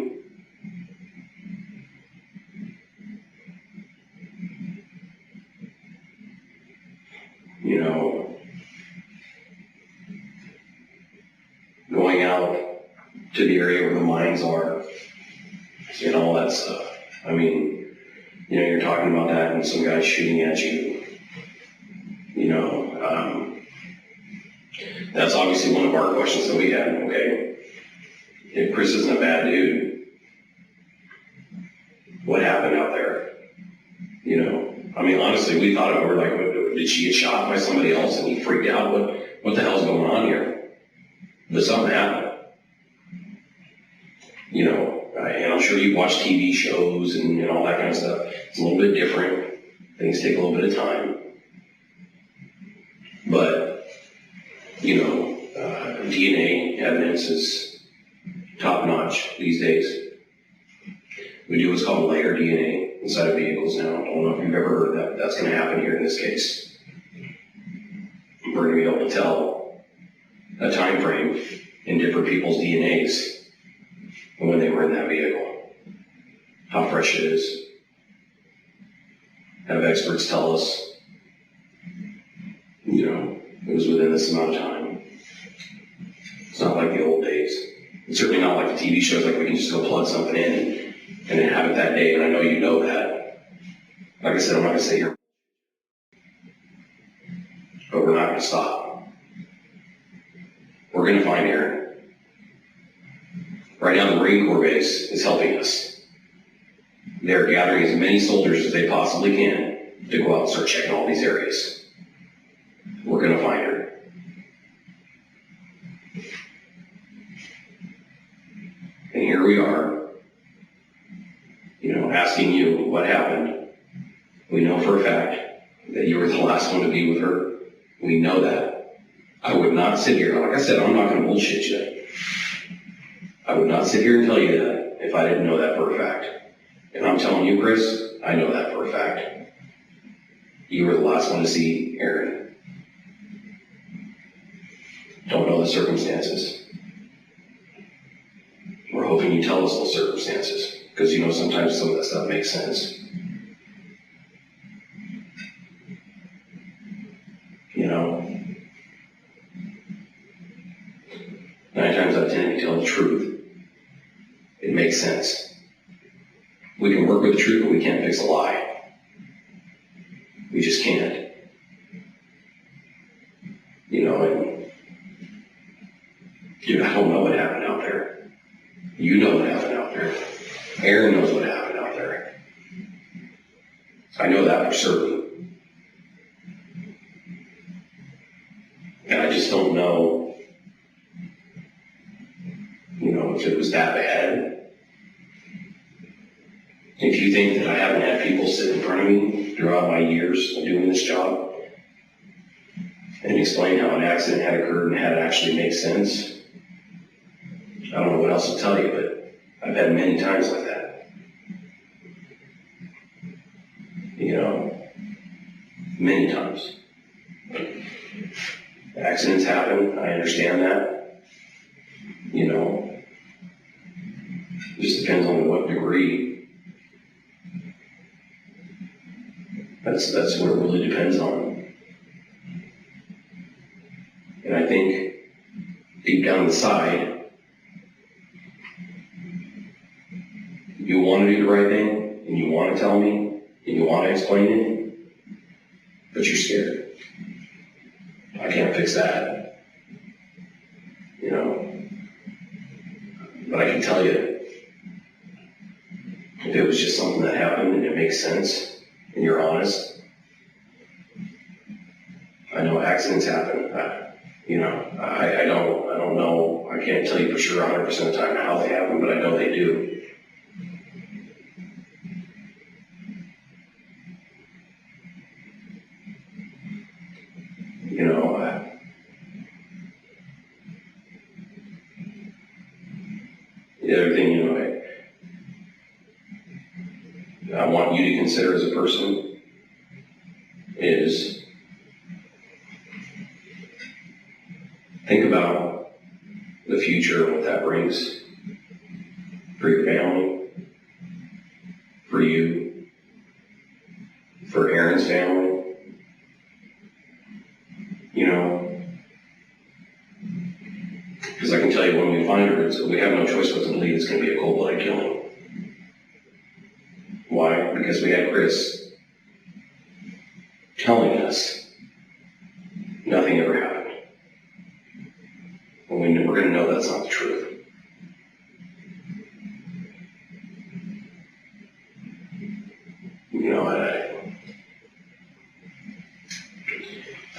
Going out to the area where the mines are and all that stuff. I mean, you're talking about that and some guy shooting at you. That's obviously one of our questions that we had, okay? If Chris isn't a bad dude, what happened out there? Honestly, we thought it, we're like, did she get shot by somebody else and he freaked out? What the hell's going on here? But something happened. And I'm sure you watch TV shows and all that kind of stuff. It's a little bit different. Things take a little bit of time. But, DNA evidence is top notch these days. We do what's called layer DNA inside of vehicles now. I don't know if you've ever heard that, but that's going to happen here in this case. We're going to be able to tell a time frame in different people's DNAs when they were in that vehicle, how fresh it is. Have experts tell us, it was within this amount of time. It's not like the old days. It's certainly not like the TV shows, like we can just go plug something in and then have it that day, and I know you know that. Like I said, I'm not going to sit here, but we're not going to stop. We're going to find Erin. Right now, the Marine Corps base is helping us. They're gathering as many soldiers as they possibly can to go out and start checking all these areas. We're going to find her. And here we are, asking you what happened. We know for a fact that you were the last one to be with her. We know that. I would not sit here, like I said, I'm not going to bullshit you. I would not sit here and tell you that if I didn't know that for a fact. And I'm telling you, Chris, I know that for a fact. You were the last one to see Erin. Don't know the circumstances. We're hoping you tell us those circumstances, because sometimes some of that stuff makes sense. 9 times out of 10, you tell the truth. It makes sense. We can work with the truth, but we can't fix a lie. We just can't. And dude, I don't know what happened out there. You know what happened out there. Erin knows what happened out there. I know that for certain. And I just don't know, if it was that bad. If you think that I haven't had people sit in front of me throughout my years of doing this job and explain how an accident had occurred and how it actually makes sense, I don't know what else to tell you, but I've had many times like that. Many times. Accidents happen, I understand that. It just depends on what degree. That's what it really depends on. And I think deep down inside, you want to do the right thing, and you want to tell me, and you want to explain it, but you're scared. I can't fix that. But I can tell you, if it was just something that happened and it makes sense, and you're honest, I know accidents happen. I don't know. I can't tell you for sure 100% of the time how they happen, but I know they do. The other thing, I want you to consider as a person is think about the future and what that brings for your family, for you, for Erin's family. Because I can tell you when we find her, we have no choice but to believe it's going to be a cold-blooded killing. Why? Because we had Chris telling us nothing ever happened. Well, we're going to know that's not the truth.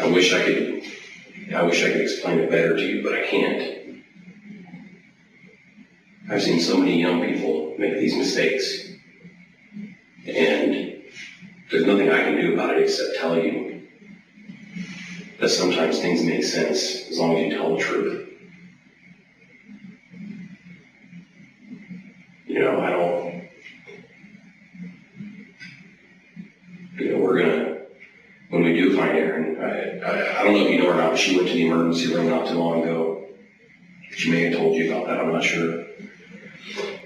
I wish I could explain it better to you, but I can't. I've seen so many young people make these mistakes, and there's nothing I can do about it except tell you that sometimes things make sense as long as you tell the truth. When we do find Erin, I don't know if you know or not, but she went to the emergency room not too long ago. She may have told you about that, I'm not sure.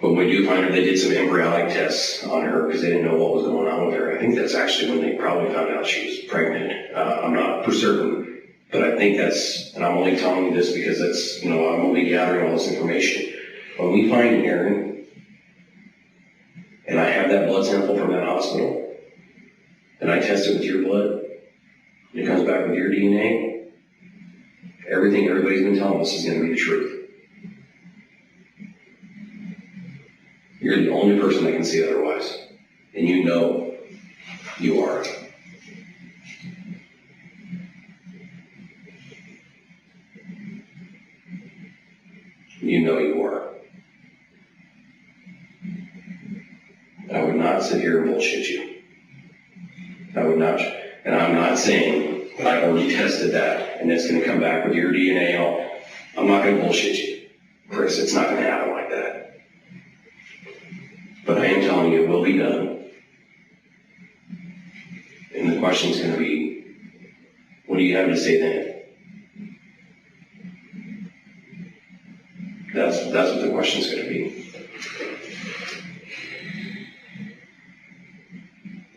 But when we do find her, they did some embryonic tests on her because they didn't know what was going on with her. I think that's actually when they probably found out she was pregnant. I'm not for certain, but I think that's, and I'm only telling you this because that's, I'm only gathering all this information. When we find Erin, and I have that blood sample from that hospital, and I test it with your blood, and it comes back with your DNA, everything everybody's been telling us is going to be the truth. You're the only person that can see otherwise. And you know you are. You know you are. I would not sit here and bullshit you. I would not. And I'm not saying that I've already tested that and it's going to come back with your DNA. I'm not going to bullshit you, Chris. It's not going to happen like that. But I am telling you, it will be done. And the question's going to be, what do you have to say then? That's what the question's going to be.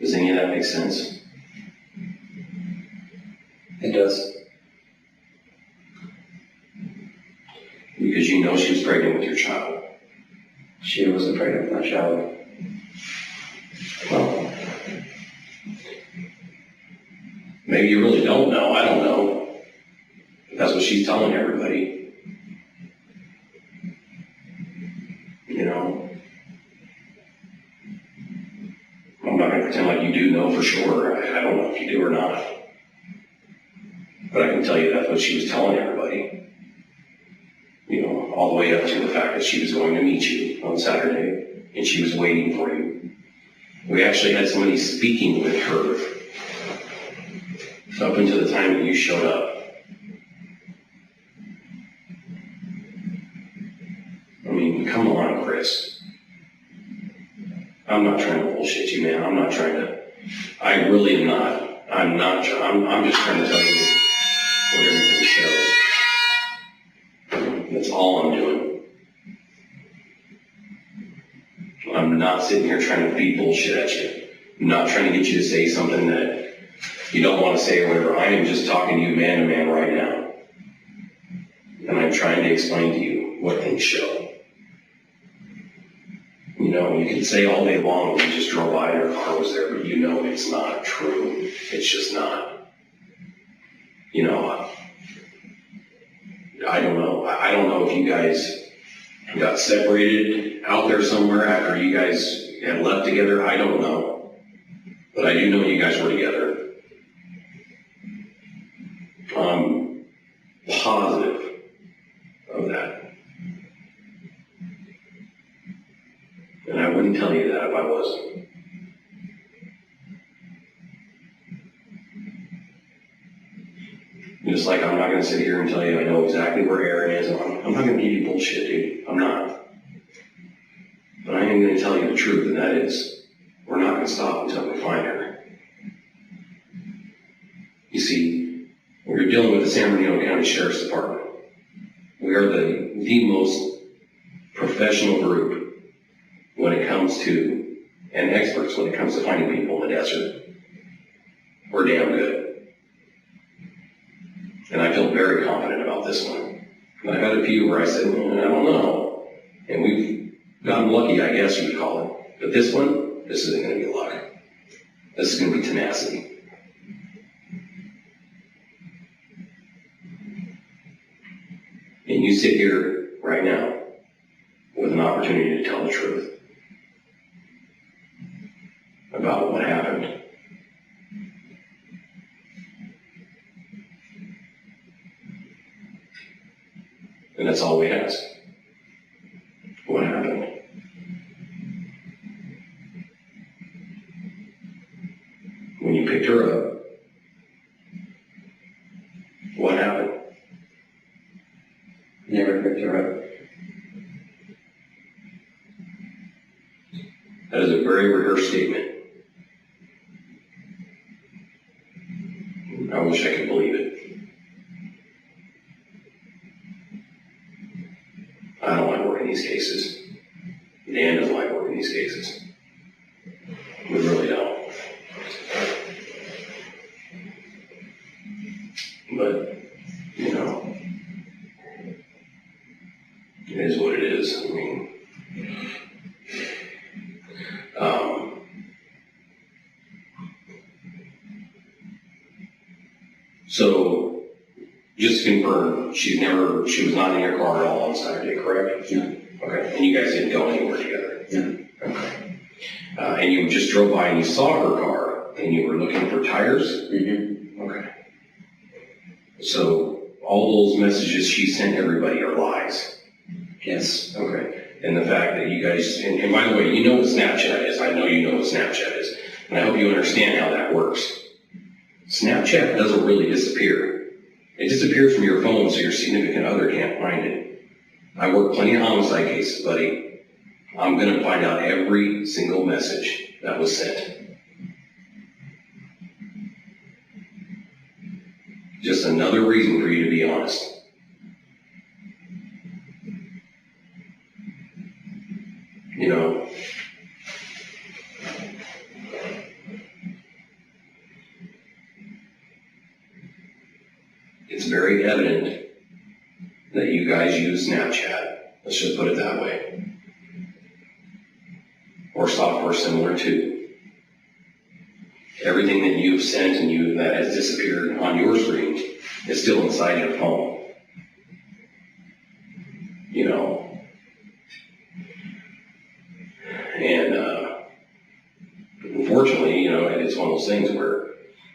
Does any of that make sense? It does. Because you know she was pregnant with your child. She wasn't pregnant with my child. Well, maybe you really don't know. I don't know. But that's what she's telling everybody. But I can tell you that's what she was telling everybody. You know, all the way up to the fact that she was going to meet you on Saturday and she was waiting for you. We actually had somebody speaking with her up until the time that you showed up. I mean, come on, Chris. I'm not trying to bullshit you, man. I'm not trying to. I really am not. I'm not. I'm just trying to tell you what everything says. That's all I'm doing. I'm not sitting here trying to feed bullshit at you. I'm not trying to get you to say something that you don't want to say or whatever. I am just talking to you man to man right now. And I'm trying to explain to you what things show. You know, you can say all day long, we just drove by and our car was there, but you know it's not true. It's just not. You know, I don't know. I don't know if you guys got separated out there somewhere after you guys had left together. I don't know. But I do know you guys were together. I'm positive of that. And I wouldn't tell you that if I wasn't. Just like I'm not going to sit here and tell you I know exactly where Erin is. I'm not going to give you bullshit, dude. I'm not. But I am going to tell you the truth, and that is, we're not going to stop until we find her. You see, we're dealing with the San Bernardino County Sheriff's Department. We are the most professional group when it comes to, and experts when it comes to finding people in the desert. We're damn good. And I feel very confident about this one. And I've had a few where I said, I don't know. And we've gotten lucky, I guess you would call it. But this one, this isn't going to be luck. This is going to be tenacity. And you sit here right now with an opportunity to tell the truth about what happened. And that's all we ask. What happened? When you picked her up, what happened? Never picked her up. That is a very rehearsed statement. I wish I could believe it. I don't like working these cases. Dan doesn't like working these cases. We really don't. But, you know, it is what it is. I mean, so, just to confirm, she was not in your car at all on Saturday, correct? Yeah. Okay, and you guys didn't go anywhere together? Yeah. Okay. And you just drove by and you saw her car and you were looking for tires? Mm-hmm. Okay. So, all those messages she sent everybody are lies? Yes. Okay. And the fact that you guys, and by the way, you know what Snapchat is. I know you know what Snapchat is. And I hope you understand how that works. Snapchat doesn't really disappear. It disappears from your phone so your significant other can't find it. I work plenty of homicide cases, buddy. I'm going to find out every single message that was sent. Just another reason for you to be honest. You know, it's very evident that you guys use Snapchat. Let's just put it that way. Or software similar to. Everything that you've sent and that has disappeared on your screen is still inside your phone. You know. And unfortunately, you know, it's one of those things where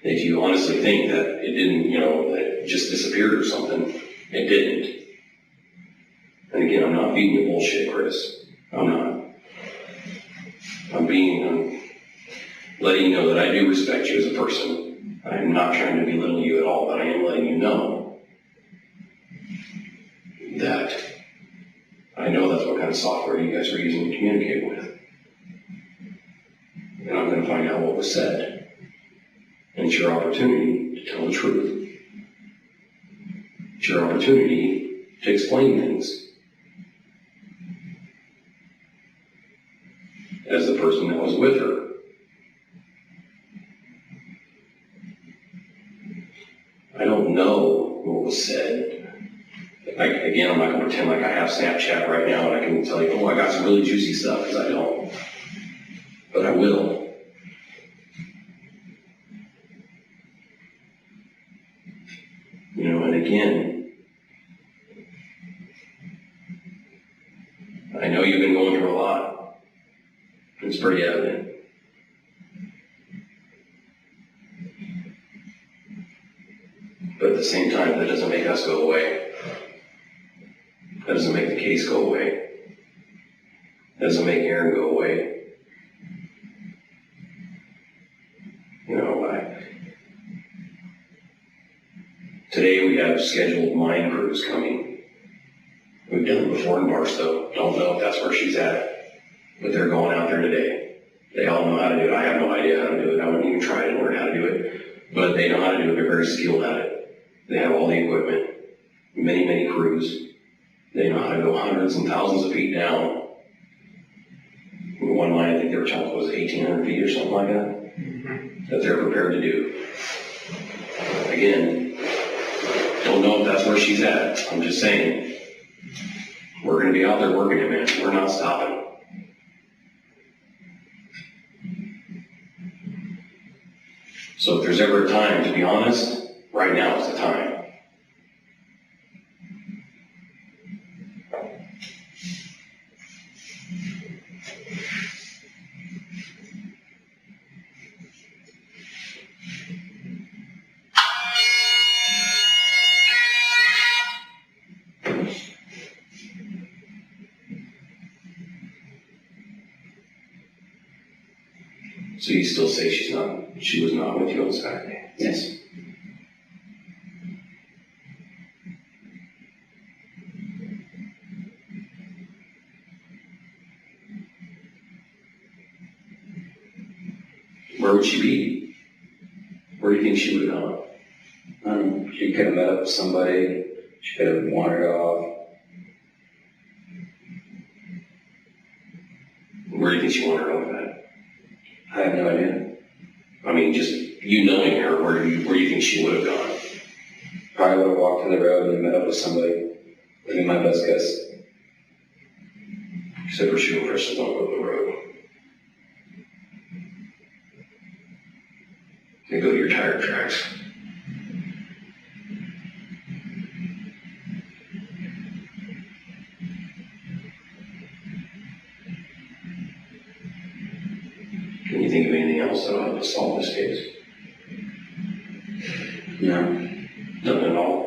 if you honestly think that it didn't, you know, that it just disappeared or something. It didn't. And again, I'm not feeding you bullshit, Chris. I'm not. I'm letting you know that I do respect you as a person. I'm not trying to belittle you at all, but I am letting you know that I know that's what kind of software you guys are using to communicate with. And I'm going to find out what was said. And it's your opportunity to tell the truth. It's your opportunity to explain things. As the person that was with her. I don't know what was said. Again, I'm not going to pretend like I have Snapchat right now and I can tell you, oh, I got some really juicy stuff, because I don't. But I will. You know, and again, I know you've been going through a lot. It's pretty evident. But at the same time, that doesn't make us go away. That doesn't make the case go away. That doesn't make Erin go away. You know, today we have scheduled mine crews coming. We've done it before in Barstow. Don't know if that's where she's at, but they're going out there today. They all know how to do it. I have no idea how to do it. I wouldn't even try to learn how to do it, but they know how to do it. They're very skilled at it. They have all the equipment, many, many crews. They know how to go hundreds and thousands of feet down. One mine, I think they were telling was 1,800 feet or something like that, that they're prepared to do. Again, don't know if that's where she's at. I'm just saying, we're going to be out there working it, man. We're not stopping. So if there's ever a time to be honest, right now is the time. So you still say she was not with you on Saturday? Yes. Where would she be? Where do you think she would have gone? She could have met up with somebody. She could have wandered off. Where do you think she wandered off at? I have no idea. I mean, just you knowing her, where do you think she would have gone? Probably would have walked to the road and met up with somebody. Would be my best guess. Except for she and Chris don't go to the road. They go to your tire tracks. Can you think of anything else that'll help us solve this case? No. Nothing at all?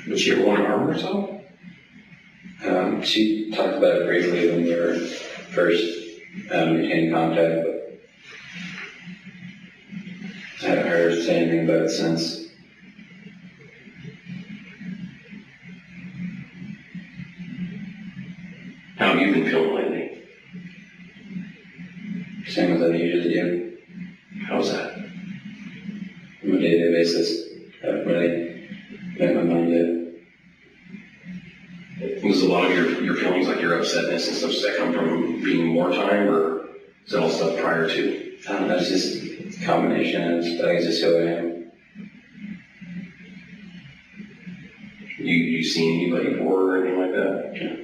Did she ever want to harm herself? She talked about it briefly when we were first retaining contact, but I haven't heard her say anything about it since. How have you been feeling lately? Same as I usually do. How's that? On a day-to-day basis. Haven't really made my mind yet. Was a lot of your feelings, like your upsetness and stuff, does that come from being wartime, or is that all stuff prior to? I don't know, it's just a combination of, I think it's just who I am. You seen anybody before or anything like that? Yeah.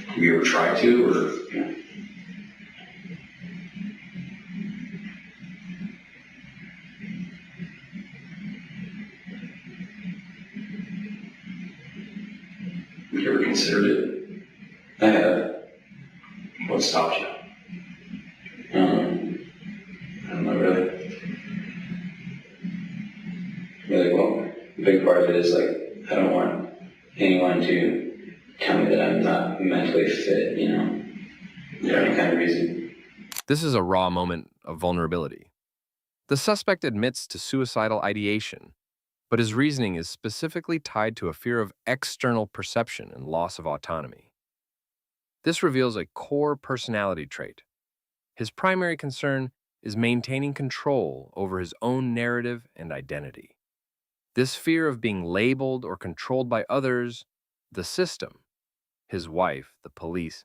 Have you ever tried to, or? Yeah. You ever considered it? I have. What stopped you? I don't know really. Really, well, a big part of it is like, I don't want anyone to tell me that I'm not mentally fit, you know, for any kind of reason. This is a raw moment of vulnerability. The suspect admits to suicidal ideation, but his reasoning is specifically tied to a fear of external perception and loss of autonomy. This reveals a core personality trait. His primary concern is maintaining control over his own narrative and identity. This fear of being labeled or controlled by others, the system, his wife, the police,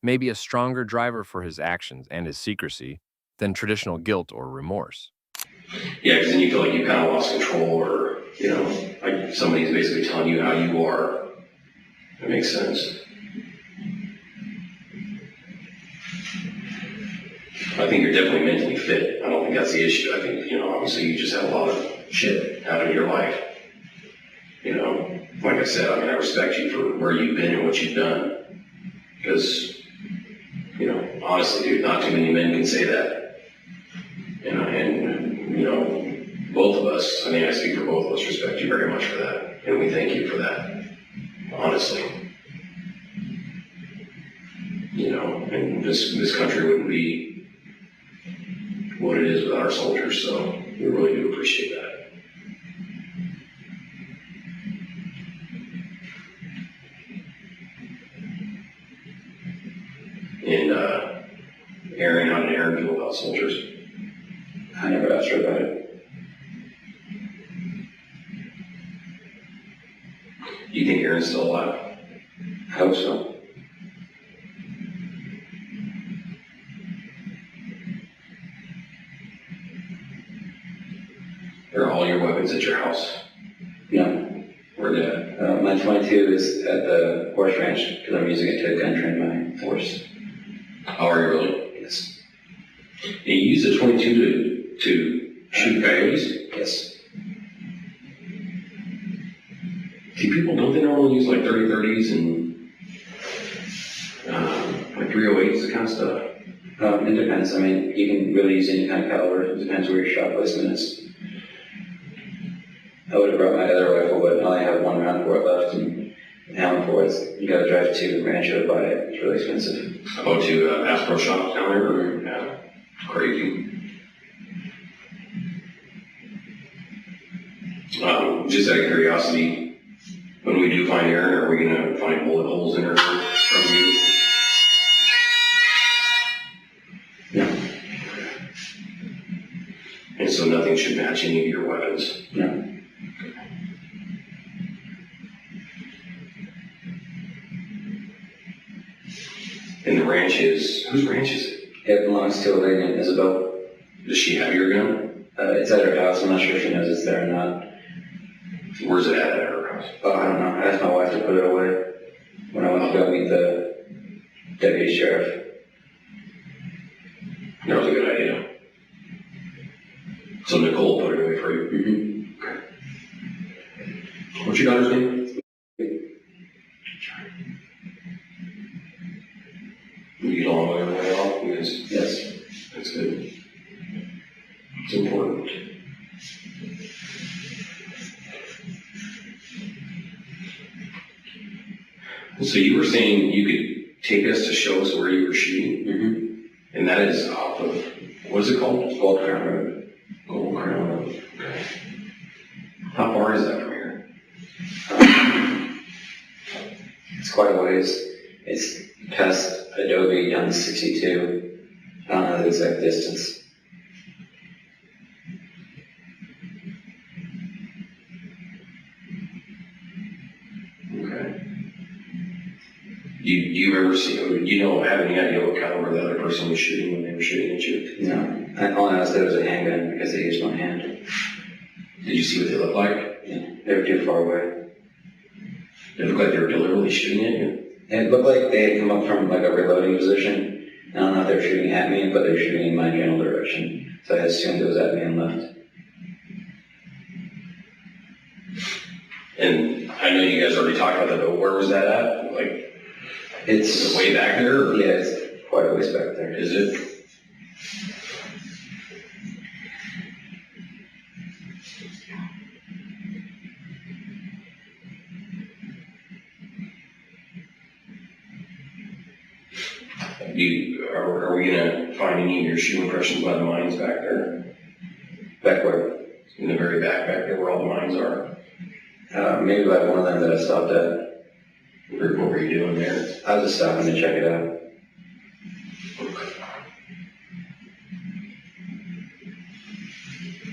may be a stronger driver for his actions and his secrecy than traditional guilt or remorse. Yeah, because then you feel like you kind of lost control, or, you know, like somebody's basically telling you how you are. That makes sense. I think you're definitely mentally fit. I don't think that's the issue. I think, you know, obviously you just have a lot of shit happen in your life. You know, like I said, I mean, I respect you for where you've been and what you've done. Because, you know, honestly, dude, not too many men can say that. You know, and, you know, both of us, I mean, I speak for both of us, respect you very much for that. And we thank you for that. Honestly. You know, and this country wouldn't be what it is without our soldiers, so we really do appreciate that. And Erin, how did Erin feel about soldiers? I never asked her about it. Do you think Erin's still alive? I hope so. Are all your weapons at your house? No. Where they at? My 22 is at the horse ranch because I'm using it to gun train my horse. Oh, are you really? Yes. And you use the 22 to shoot coyotes? Yes. See, people, don't they normally use like 30-30s and like 308s, that kind of stuff? It depends. I mean, you can really use any kind of caliber. It depends where your shot placement is. I would have brought my other rifle, but I only have one round for it left, and now for it, you gotta drive to Rancho to buy it. It's really expensive. Oh, to Bass Pro Shop down there? Or, yeah, crazy. Just out of curiosity, when we do find Erin, are we gonna find bullet holes in her from you? No. And so nothing should match any of your weapons? No. And the ranch is, whose ranch is it? It belongs to a lady named Isabel. Does she have your gun? It's at her house. I'm not sure if she knows it's there or not. Where's it at her house? Oh, I don't know. I asked my wife to put it away when I went to go meet the deputy sheriff. That was a good idea. So Nicole put it away for you? Mm-hmm. Okay. What's your daughter's name? You get along with her way off? Yes. Yes. That's good. It's important. So you were saying you could take us to show us where you were shooting? Mm-hmm. And that is off of, what is it called? Gold Crown Road. Gold Crown Road. Okay. How far is that from here? It's quite a ways. It's past Adobe down to 62. I don't know the exact distance. Okay. Do you ever see, do you know, have any idea what caliber the other person was shooting when they were shooting at you? No. All I know is that it was a handgun because they used my hand. Did you see what they looked like? Yeah. They were too far away. They looked like they were deliberately shooting at you? It looked like they had come up from like a reloading position. I don't know if they were shooting at me, but they were shooting in my general direction. So I assumed it was at me and left. And I know you guys already talked about that, but where was that at? Like, is It's it way back there? Or yeah, it's quite a ways back there. is it? Are we gonna find any of your shoe impressions by the mines back there? Back where? In the very back there where all the mines are? Maybe like one of them that I stopped at. What were you doing there? I was just stopping to check it out.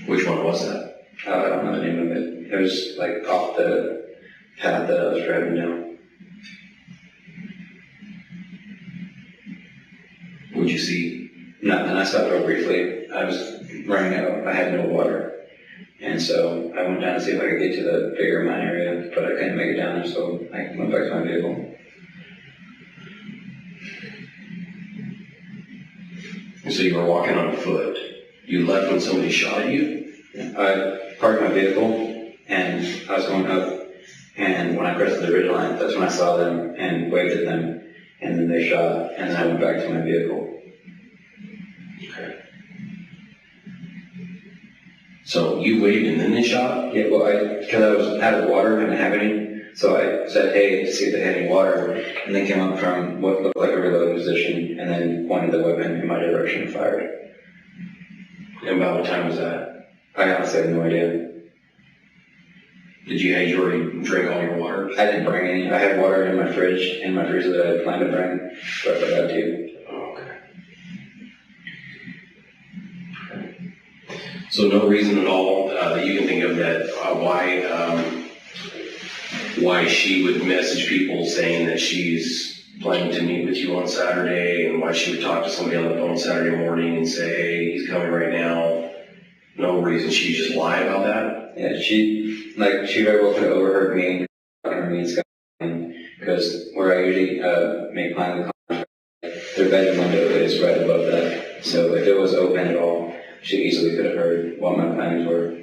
Which one was that? I don't know the name of it. It was like off the path that I was driving down. What'd you see? Nothing. I stopped real briefly. I was running out. I had no water. And so I went down to see if I could get to the bigger mine area, but I couldn't make it down there, so I went back to my vehicle. And so you were walking on foot. You left when somebody shot at you? I parked my vehicle, and I was going up, and when I crossed the ridgeline, that's when I saw them and waved at them, and then they shot, and then I went back to my vehicle. Okay. So you waved and then they shot? Yeah, well, because I was out of water, I didn't have any, so I said, hey, to see if they had any water, and they came up from what looked like a reload position, and then pointed the weapon in my direction and fired. And about what time was that? I honestly have no idea. Had you already drank all your water? I didn't bring any. I had water in my fridge, in my freezer that I had planned to bring, but I forgot to. Oh, okay. So no reason at all that you can think of that why she would message people saying that she's planning to meet with you on Saturday, and why she would talk to somebody on the phone Saturday morning and say, hey, he's coming right now. No reason she just lie about that? Yeah, she very well could have overheard me talking to me and Scott, because where I usually make plans with clients, their bedroom window is right above that. So if it was open at all, she easily could have heard what my plans were.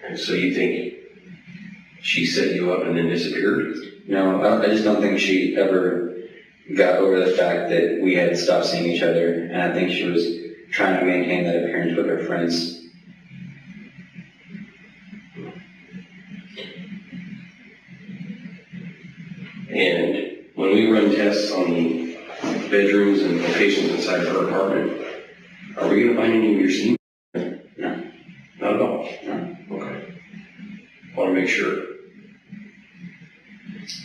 And so you think she set you up and then disappeared? No, I just don't think she ever got over the fact that we had stopped seeing each other, and I think she was trying to maintain that appearance with her friends. And when we run tests on the bedrooms and locations inside of her apartment, are we going to find any of your semen? No. Not at all? No. Okay. Want to make sure.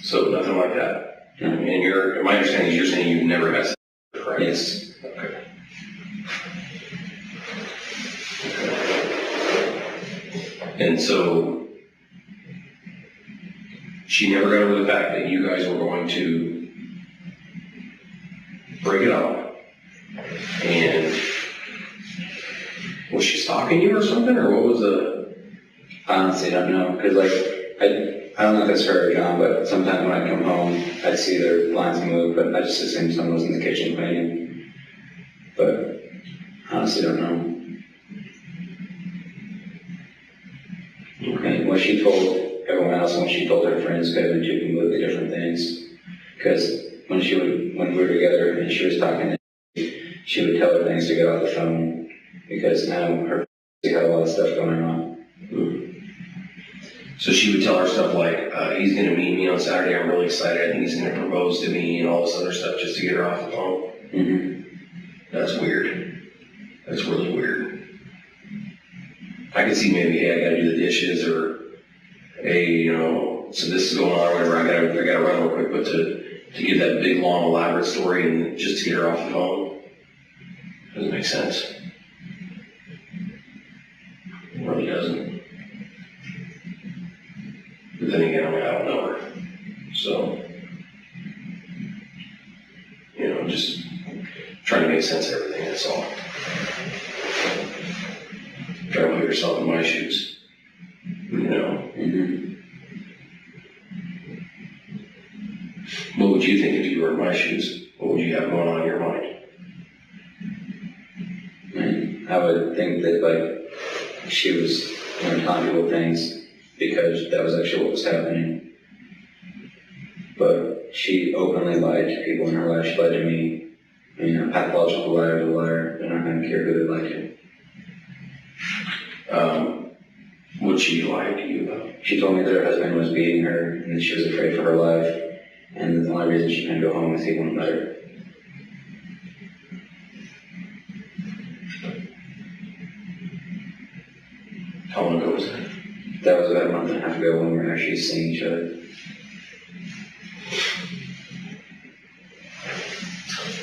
So nothing like that? No. And my understanding is you're saying you've never had sex, correct? Yes. Okay. And so she never got over the fact that you guys were going to break it up. And was she stalking you or something, or what was the? I honestly don't know, because I don't know if it's her or John, but sometimes when I come home, I'd see their blinds move, but I just assume someone was in the kitchen cleaning. But I honestly don't know. And what she told everyone else and what she told her friends could have been two completely different things. Because when we were together and she was talking to me, she would tell her things to get off the phone, because now her friends had a lot of stuff going on. So she would tell her stuff like, he's going to meet me on Saturday, I'm really excited, I think he's going to propose to me, and all this other stuff just to get her off the phone. Mm-hmm. That's weird. That's really weird. I could see maybe, hey, I got to do the dishes, or hey, so this is going on, or whatever, I got to run real quick, but to give that big, long, elaborate story and just to get her off the phone doesn't make sense. It really doesn't. But then again, I don't know her. So, just trying to make sense of everything, that's all. Try to put yourself in my shoes. Mm-hmm. What would you think if you were in my shoes? What would you have going on in your mind? And I would think that she was telling people things, because that was actually what was happening. But she openly lied to people in her life. She lied to me. I mean, a pathological liar is a liar. They're not going to care who they lie to. What she lied to you about? She told me that her husband was beating her and that she was afraid for her life. And the only reason she couldn't go home was he wouldn't let her. How long ago was that? That was about a month and a half ago when we were actually seeing each other.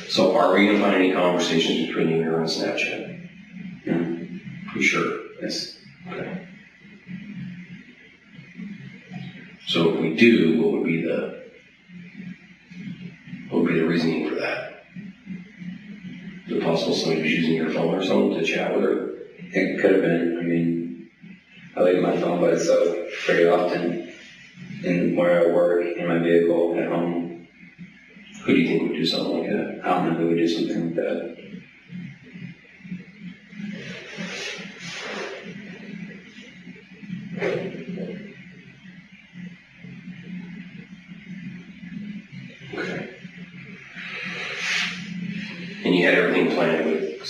So are we going to find any conversations between you and her on Snapchat? No. You sure? Yes. Okay. So if we do, what would be the reasoning for that? Is it possible somebody was using your phone or something to chat with her? It could have been. I mean, I leave my phone by itself pretty often in where I work, in my vehicle, at home. Who do you think would do something like that? I don't know who would do something like that. Okay. And you had everything planned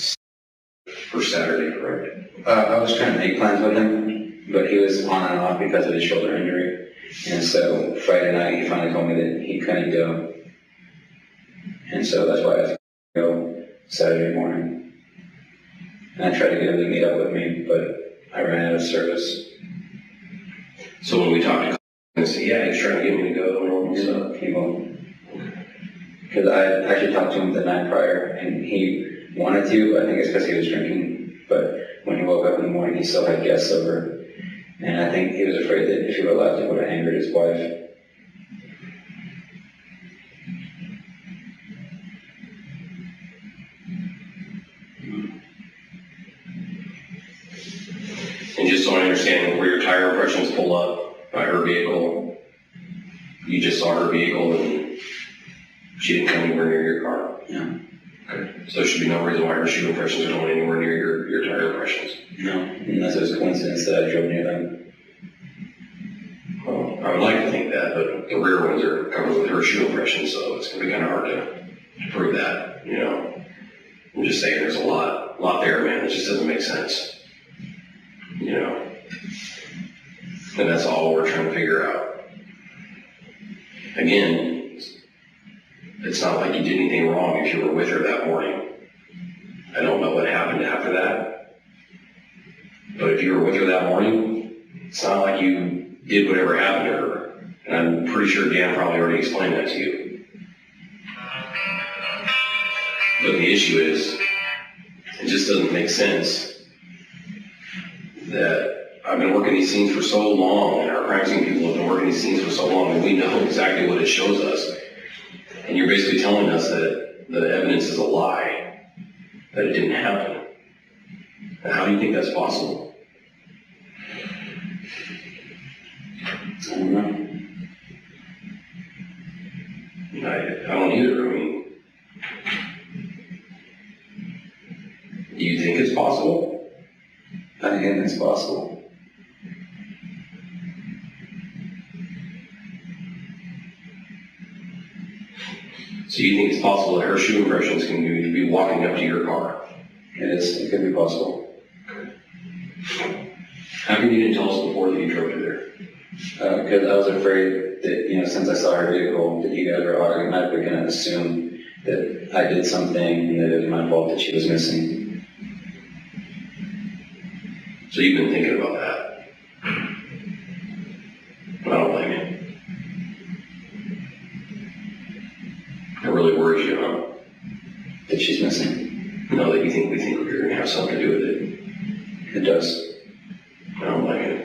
for Saturday, correct? I was trying to make plans with him, but he was on and off because of his shoulder injury. And so Friday night, he finally told me that he couldn't go. And so that's why I asked him to go Saturday morning. And I tried to get him to meet up with me, but I ran out of service. So when we talked to him, he said, yeah, he's trying to get me to go and all this stuff. He won't. Because I actually talked to him the night prior, and he wanted to, but I think it's because he was drinking. But when he woke up in the morning, he still had guests over. And I think he was afraid that if he would have left, it would have angered his wife. And just so I understand, where your tire impressions pull up by her vehicle, you just saw her vehicle and she didn't come anywhere near your car? No. Okay. So there should be no reason why her shoe impressions are going anywhere near your tire impressions? No, unless it was a coincidence that I drove near them. Well, I would like to think that, but the rear ones are covered with her shoe impressions, so it's going to be kind of hard to prove that, you know. I'm just saying there's a lot there, man, that just doesn't make sense. You know, and that's all we're trying to figure out. Again, it's not like you did anything wrong if you were with her that morning. I don't know what happened after that, but if you were with her that morning, it's not like you did whatever happened to her. And I'm pretty sure Dan probably already explained that to you. But the issue is, it just doesn't make sense that I've been working these scenes for so long, and our crime scene people have been working these scenes for so long, and we know exactly what it shows us. And you're basically telling us that the evidence is a lie, that it didn't happen. And how do you think that's possible? I don't know. I don't either. I mean, do you think it's possible? I think anything's possible. So you think it's possible that her shoe impressions can be walking up to your car? It is. It could be possible. How come you didn't tell us before that you drove her there? Because I was afraid that, you know, since I saw her vehicle, that you guys were automatically going to assume that I did something and that it was my fault that she was missing. So you've been thinking about that. I don't blame you. It really worries you, huh? That she's missing. No, that we think we're going to have something to do with it. It does. I don't blame you.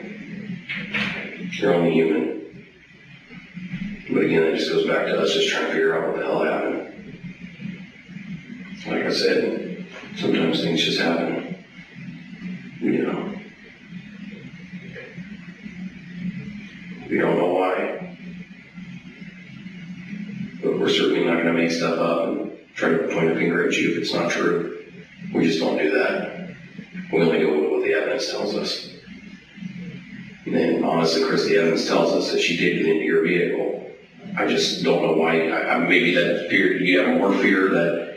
You're only human. But again, that just goes back to us just trying to figure out what the hell happened. Like I said, sometimes things just happen. You know. We don't know why. But we're certainly not going to make stuff up and try to point a finger at you if it's not true. We just don't do that. We only go with what the evidence tells us. And honestly, Christy Evans tells us that she did get into your vehicle. I just don't know why. Maybe that fear, you have more fear that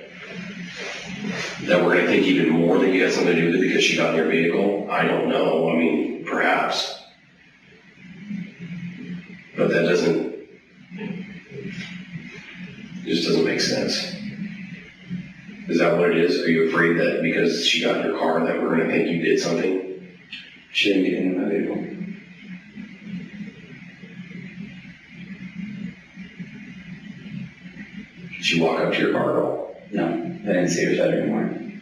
we're going to think even more that you had something to do with it because she got in your vehicle. I don't know. I mean, perhaps. But that just doesn't make sense. Is that what it is? Are you afraid that because she got in your car that we're going to think you did something? She didn't get into my vehicle. Did she walk up to your car at all? No, I didn't see her Saturday morning.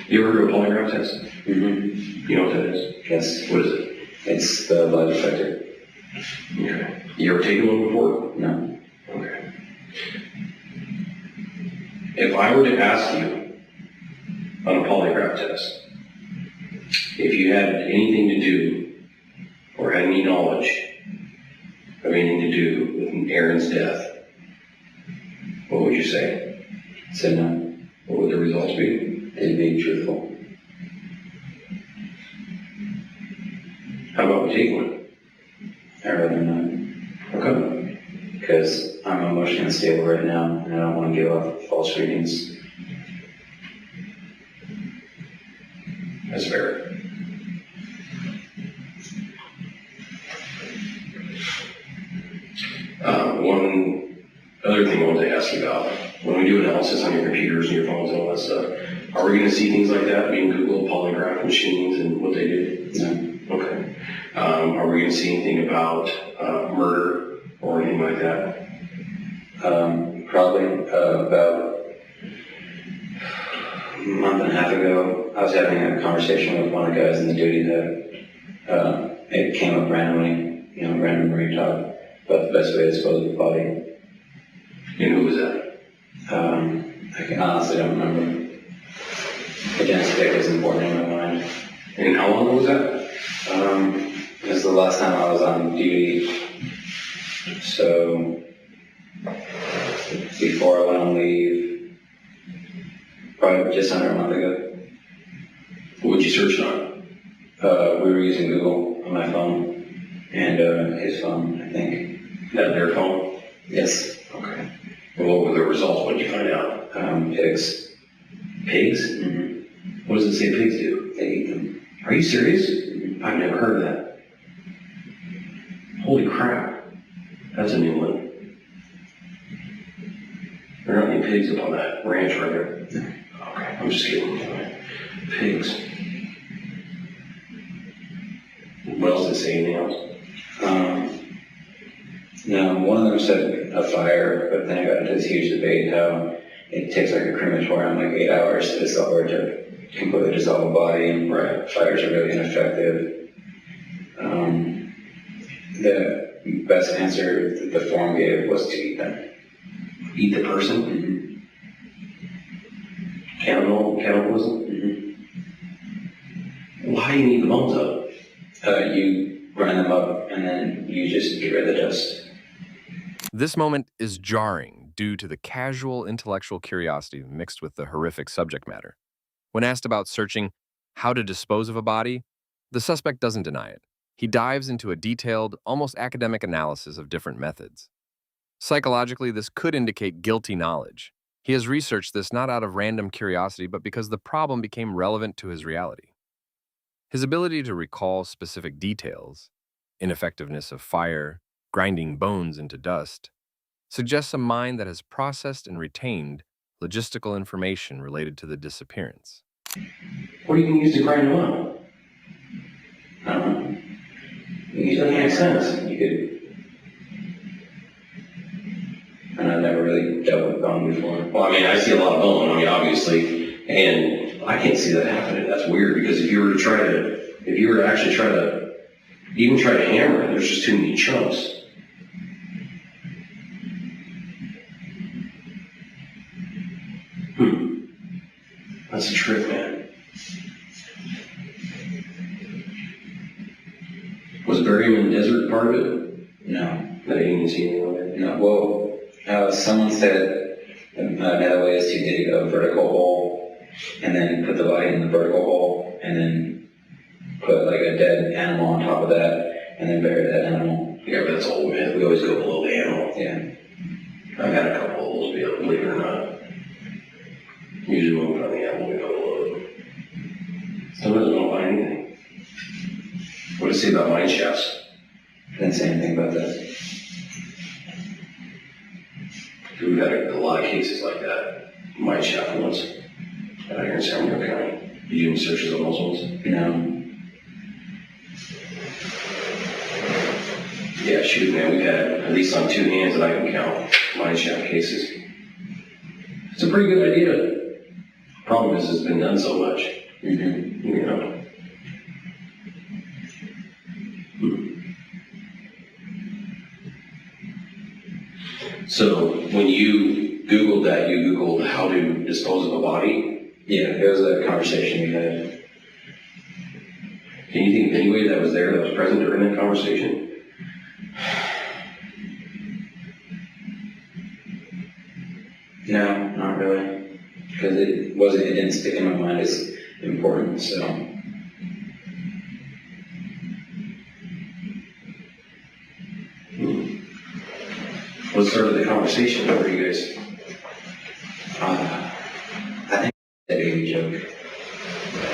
You ever do a polygraph test? Mm-hmm. You know what that is? Yes. What is it? It's the lie detector. Okay. You ever taken one before? No. Okay. If I were to ask you on a polygraph test, if you had anything to do or had any knowledge of anything to do with Erin's death, what would you say? I said no. What would the results be? They'd be truthful. How about we take one? I'd rather not. Okay. Because I'm emotionally unstable right now, and I don't want to give off false readings. That's fair. One other thing I wanted to ask you about, when we do analysis on your computers and your phones and all that stuff, are we going to see things like that? I mean, Google polygraph machines and what they do? No. Okay. Are we going to see anything about murder or anything like that? Probably about a month and a half ago, I was having a conversation with one of the guys in the duty that it came up randomly, random Marine talk about the best way to dispose of the body. And who was that? I honestly don't remember. Agentic is important in my mind. And how long was that? This is the last time I was on duty. So, before I went on leave, probably just under a month ago. What would you search on? We were using Google on my phone and his phone, I think. That their phone? Yes. Okay. And what were the results? What did you find out? Pigs. Pigs? Mm-hmm. What does it say pigs do? They eat them. Are you serious? I've never heard of that. Holy crap. That's a new one. There aren't any pigs up on that ranch right there. Okay, I'm just kidding. Pigs. What else did it say? Anything else? No, one of them said a fire, but then I got into this huge debate how it takes like a crematorium like 8 hours to dissolve or to completely dissolve a body. Right. Fires are really ineffective. The best answer that the form gave was to eat them. Eat the person? Mm-hmm. Cannibalism? Mm-hmm. Why do you need the bones up? You grind them up and then you just get rid of the dust. This moment is jarring due to the casual intellectual curiosity mixed with the horrific subject matter. When asked about searching how to dispose of a body, the suspect doesn't deny it. He dives into a detailed, almost academic analysis of different methods. Psychologically, this could indicate guilty knowledge. He has researched this not out of random curiosity, but because the problem became relevant to his reality. His ability to recall specific details, ineffectiveness of fire, grinding bones into dust, suggests a mind that has processed and retained logistical information related to the disappearance. What are you going to use to grind them up? I don't know. You Doesn't make sense. You could. And I've never really dealt with bone before. Well, I mean, I see a lot of bone, obviously, and I can't see that happening. That's weird, because if you were to actually try to hammer it, there's just too many chunks. That's a trick, man. Was buried in the desert part of it? No. I didn't even see anything of it. No. Well, someone said another way is to dig a vertical hole and then put the body in the vertical hole and then put like a dead animal on top of that, and then bury that animal. Yeah, but that's all we always go below the animal. Yeah. I've had a couple of those, believe it or not. Usually when we find the animal, we go below it. Sometimes we don't find anything. What does it say about mine shafts? Didn't say anything about that. We've had a lot of cases like that. Mine shaft ones. Out here in San Bernardino County. Did you do any searches on those ones? No. Yeah, shoot, man, we've had, at least on two hands that I can count, mine shaft cases. It's a pretty good idea. Problem is, it's been done so much. Mm-hmm. You know. So when you Googled that, you Googled how to dispose of a body. Yeah, it was a conversation we had. Can you think of anybody that was there that was present during that conversation? No, not really. Because it didn't stick in my mind as important, so. What started the conversation? What were you guys? I think it's a baby joke.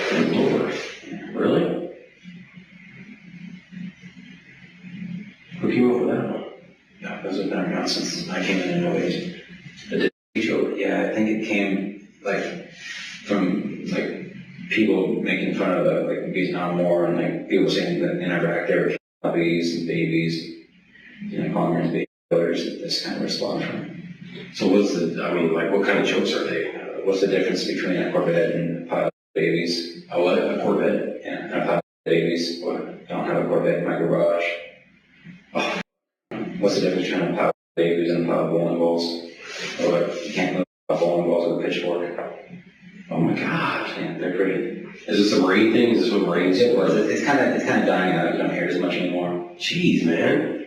Good Lord. Really? Who came up with that one? Yeah, those have been around since I came in anyways. The joke? Yeah, I think it came like from like people making fun of the like Vietnam War and like people saying that in Iraq there were puppies and babies, you know, calling them as baby killers. This kind of response from. So what's the, I mean, like, what kind of jokes are they? What's the difference between a Corvette and a pile of babies? A what? A Corvette? Yeah, and a pile of babies. What? Don't have a Corvette in my garage. Oh. What's the difference between a pile of babies and a pile of bowling balls? Or you can't look at bowling balls with a pitchfork. Oh my God. Yeah, they're pretty. Is this a Marine thing? Is this what Marines It was. It's kind of dying out. You don't hear it as much anymore. Jeez, man.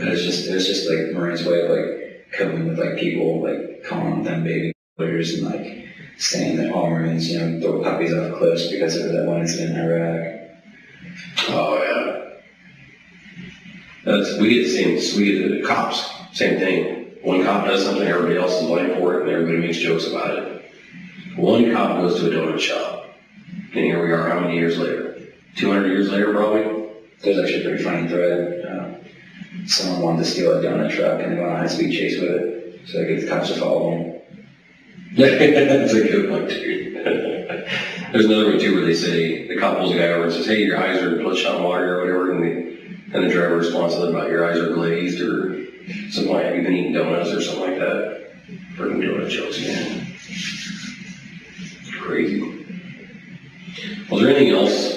It was just like Marines' way of like coping with like people like calling them baby killers and like saying that all Marines, you know, throw puppies off cliffs because of that one incident in Iraq. Oh yeah. We get the cops, same thing. One cop does something, everybody else is blamed for it, and everybody makes jokes about it. One cop goes to a donut shop, and here we are, how many years later? 200 years later, probably? There's actually a pretty funny thread. Someone wanted to steal a donut truck and they went on a high-speed chase with it, so they get the cops to follow them. That's a good one, too. There's another one, too, where they say, the cop pulls a guy over and says, hey, your eyes are bloodshot in water or whatever, and the driver responds to them about your eyes are glazed or something like, have you been eating donuts or something like that? Freaking donut jokes, man. It's crazy. Was there anything else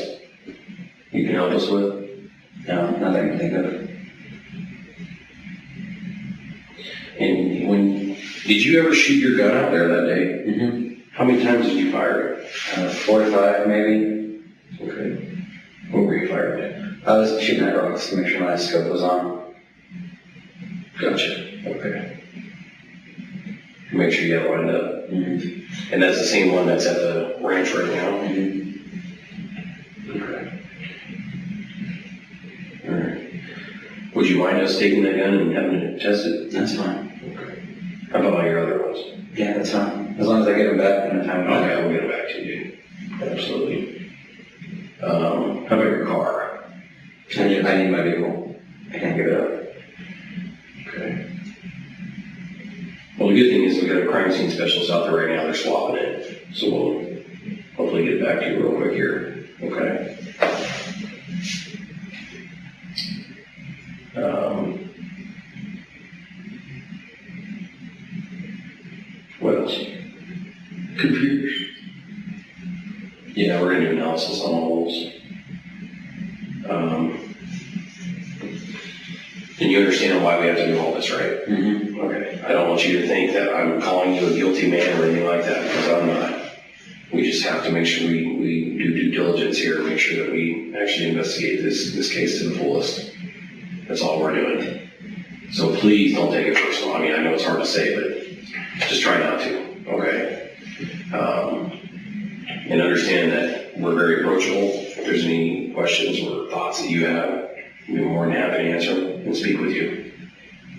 you can help us with? No, not that I can think of. And did you ever shoot your gun out there that day? Mm-hmm. How many times did you fire it? 4 to 5 maybe. Okay. What were you firing at? I was shooting at rocks to make sure my scope was on. Gotcha. Okay. Make sure you have it lined up. Mm-hmm. And that's the same one that's at the ranch right now? Mm-hmm. Okay. All right. Would you mind us taking that gun and having it tested? That's fine. Okay. How about all your other ones? Yeah, that's fine. As long as I get them back in a time. Okay, I'll get it back to you. Absolutely. How about your car? I need my vehicle. I can't give it up. Okay. Well, the good thing is we've got a crime scene specialist out there right now. They're swapping it. So we'll hopefully get back to you real quick here. Okay. What else? Computers. Yeah, we're going to do analysis on all those. And you understand why we have to do all this, right? Mm-hmm. Okay. I don't want you to think that I'm calling you a guilty man or anything like that, because I'm not. We just have to make sure we do due diligence here and make sure that we actually investigate this case to the fullest. That's all we're doing. So please don't take it personal. I mean, I know it's hard to say, but just try not to, okay? And understand that we're very approachable. If there's any questions or thoughts that you have, we'll be more than happy to answer them and speak with you.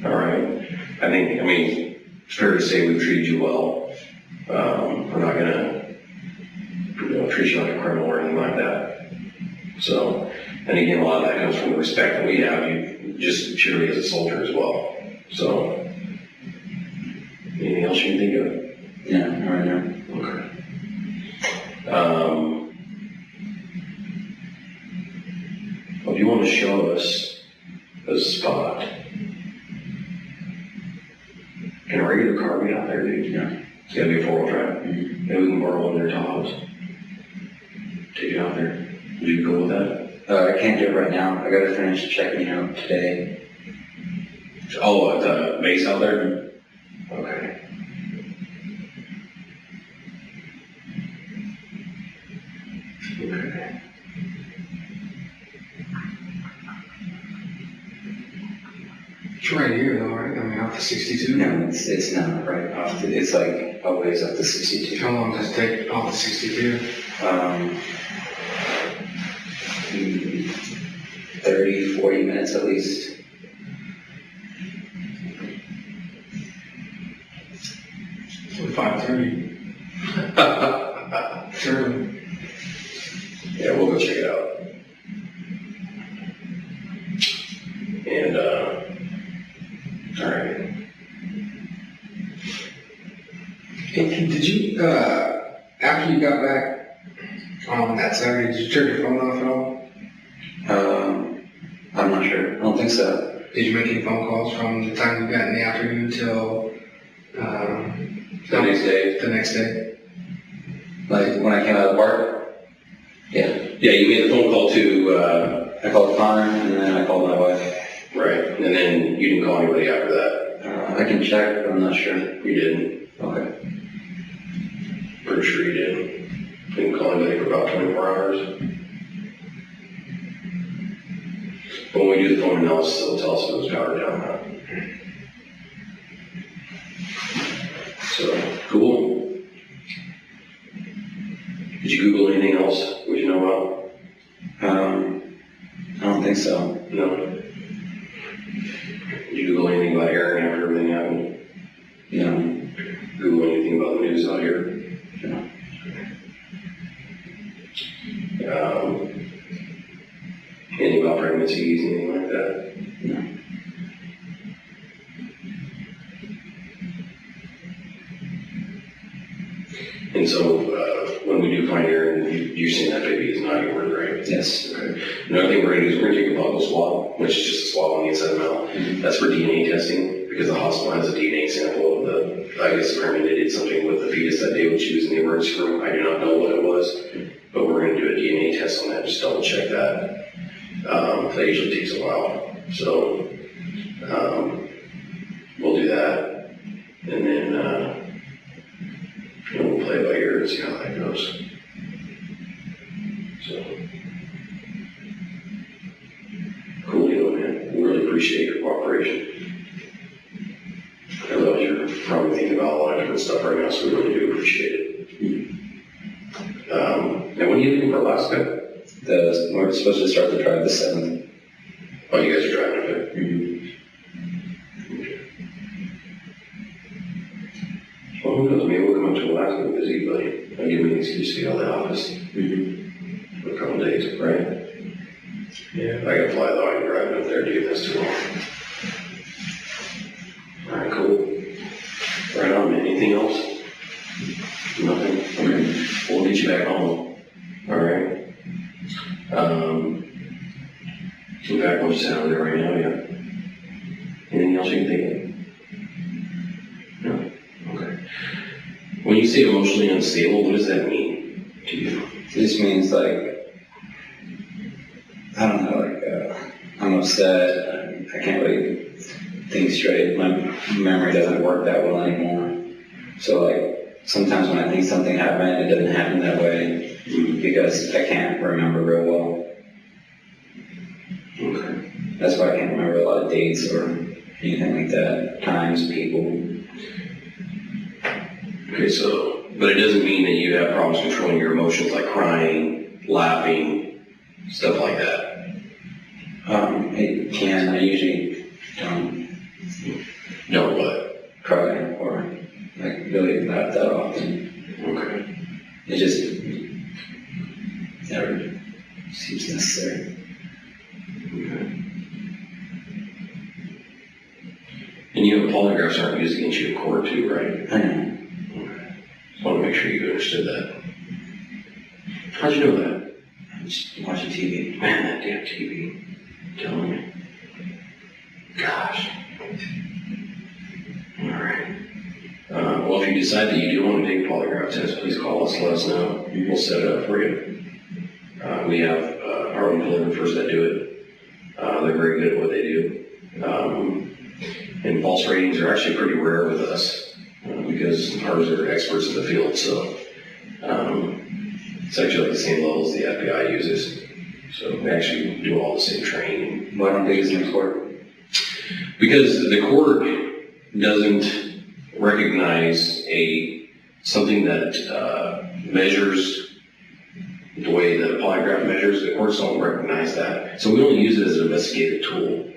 All right? I mean, it's fair to say we've treated you well. We're not gonna, treat you like a criminal or anything like that. So, and again, a lot of that comes from the respect that we have you just purely as a soldier as well. So, anything else you can think of? Yeah, all right now. Okay. Well, if you want to show us a spot, can a regular car be out there, dude? Yeah. It's gotta be a 4-wheel drive. Mm-hmm. Maybe we can borrow one of their Tahoes. Take it out there. Would you go with that? I can't do it right now. I gotta finish checking out today. Oh, at the base out there? Okay. Okay. It's right here though, right? I mean, off the 62. No, it's not right off the, it's like a ways up to 62. How long does it take off the 62? 30, 40 minutes at least. It's 5:30. Sure. Yeah, we'll go check it out. And, all right. Did you, after you got back on that Saturday, did you turn your phone off at all? I'm not sure. I don't think so. Did you make any phone calls from the time you got in the afternoon till The next day? The next day? Like when I came out of the bar? Yeah. Yeah, you made a phone call to, I called Connor and then I called my wife. right, and then you didn't call anybody after that. I can check, but I'm not sure. You didn't. Okay. Pretty sure you didn't. Didn't call anybody for about 24 hours. But when we do the phone analysis, it'll tell us if it was powered down or not. So, cool. Did you Google anything else? Would you know about? I don't think so. No. Did you Google anything about Erin after everything happened? No. Google anything about the news out here? No. Anything about pregnancies, anything like that? No. And so, when we do find Erin, you're saying that baby is not yours, right? Yes. Okay. Another thing we're going to do is we're going to take a buccal swab, which is just a swab on the inside of the mouth. That's for DNA testing, because the hospital has a DNA sample of the, I guess apparently they did something with the fetus that day when she was in the emergency room. I do not know what it was, but we're going to do a DNA test on that, just double check that. That usually takes a while. So, we'll do that. And then, we'll play it by ear and see how that goes. So, cool deal, man. We really appreciate your cooperation. I realize you're probably thinking about a lot of different stuff right now, so we really do appreciate it. And when are you leaving for Alaska? We're supposed to start the drive the 7th. Oh, you guys are driving up there? Well, who knows? Maybe we'll come up to Alaska and visit you, buddy. I'll give me an excuse to get out of the office for a couple of days, right? Yeah. I gotta fly though. I can drive up there, dude. That's too long. All right, cool. Right on, man. Anything else? Nothing? Okay. We'll get you back home. All right. In fact, we'll just out there right now, yeah. Anything else you can think of? No? Okay. When you say emotionally unstable, what does that mean to you? It just means like, I don't know, like I'm upset, I can't really think straight, my memory doesn't work that well anymore. So like, sometimes when I think something happened, it doesn't happen that way because I can't remember real well. Okay. That's why I can't remember a lot of dates or anything like that, times, people. Okay, so But it doesn't mean that you have problems controlling your emotions like crying, laughing, stuff like that. It can. I usually don't No, what? cry or like really laugh that often. Okay. It just never seems necessary. Okay. And you know, polygraphs aren't used against you in court too, right? I know. Okay. Just want to make sure you understood that. How'd you know that? I'm just watching TV. Man, that damn TV. Telling me. Gosh. All right. Well, if you decide that you do want to take a polygraph test, please call us, let us know. We'll set it up for you. We have our own photographers that do it. They're very good at what they do. And false ratings are actually pretty rare with us because ours are experts in the field. So it's actually like the same level as the FBI uses. So we actually do all the same training. Why don't they use them in court? Because the court doesn't recognize something that measures the way that a polygraph measures. The courts don't recognize that. So we only use it as an investigative tool.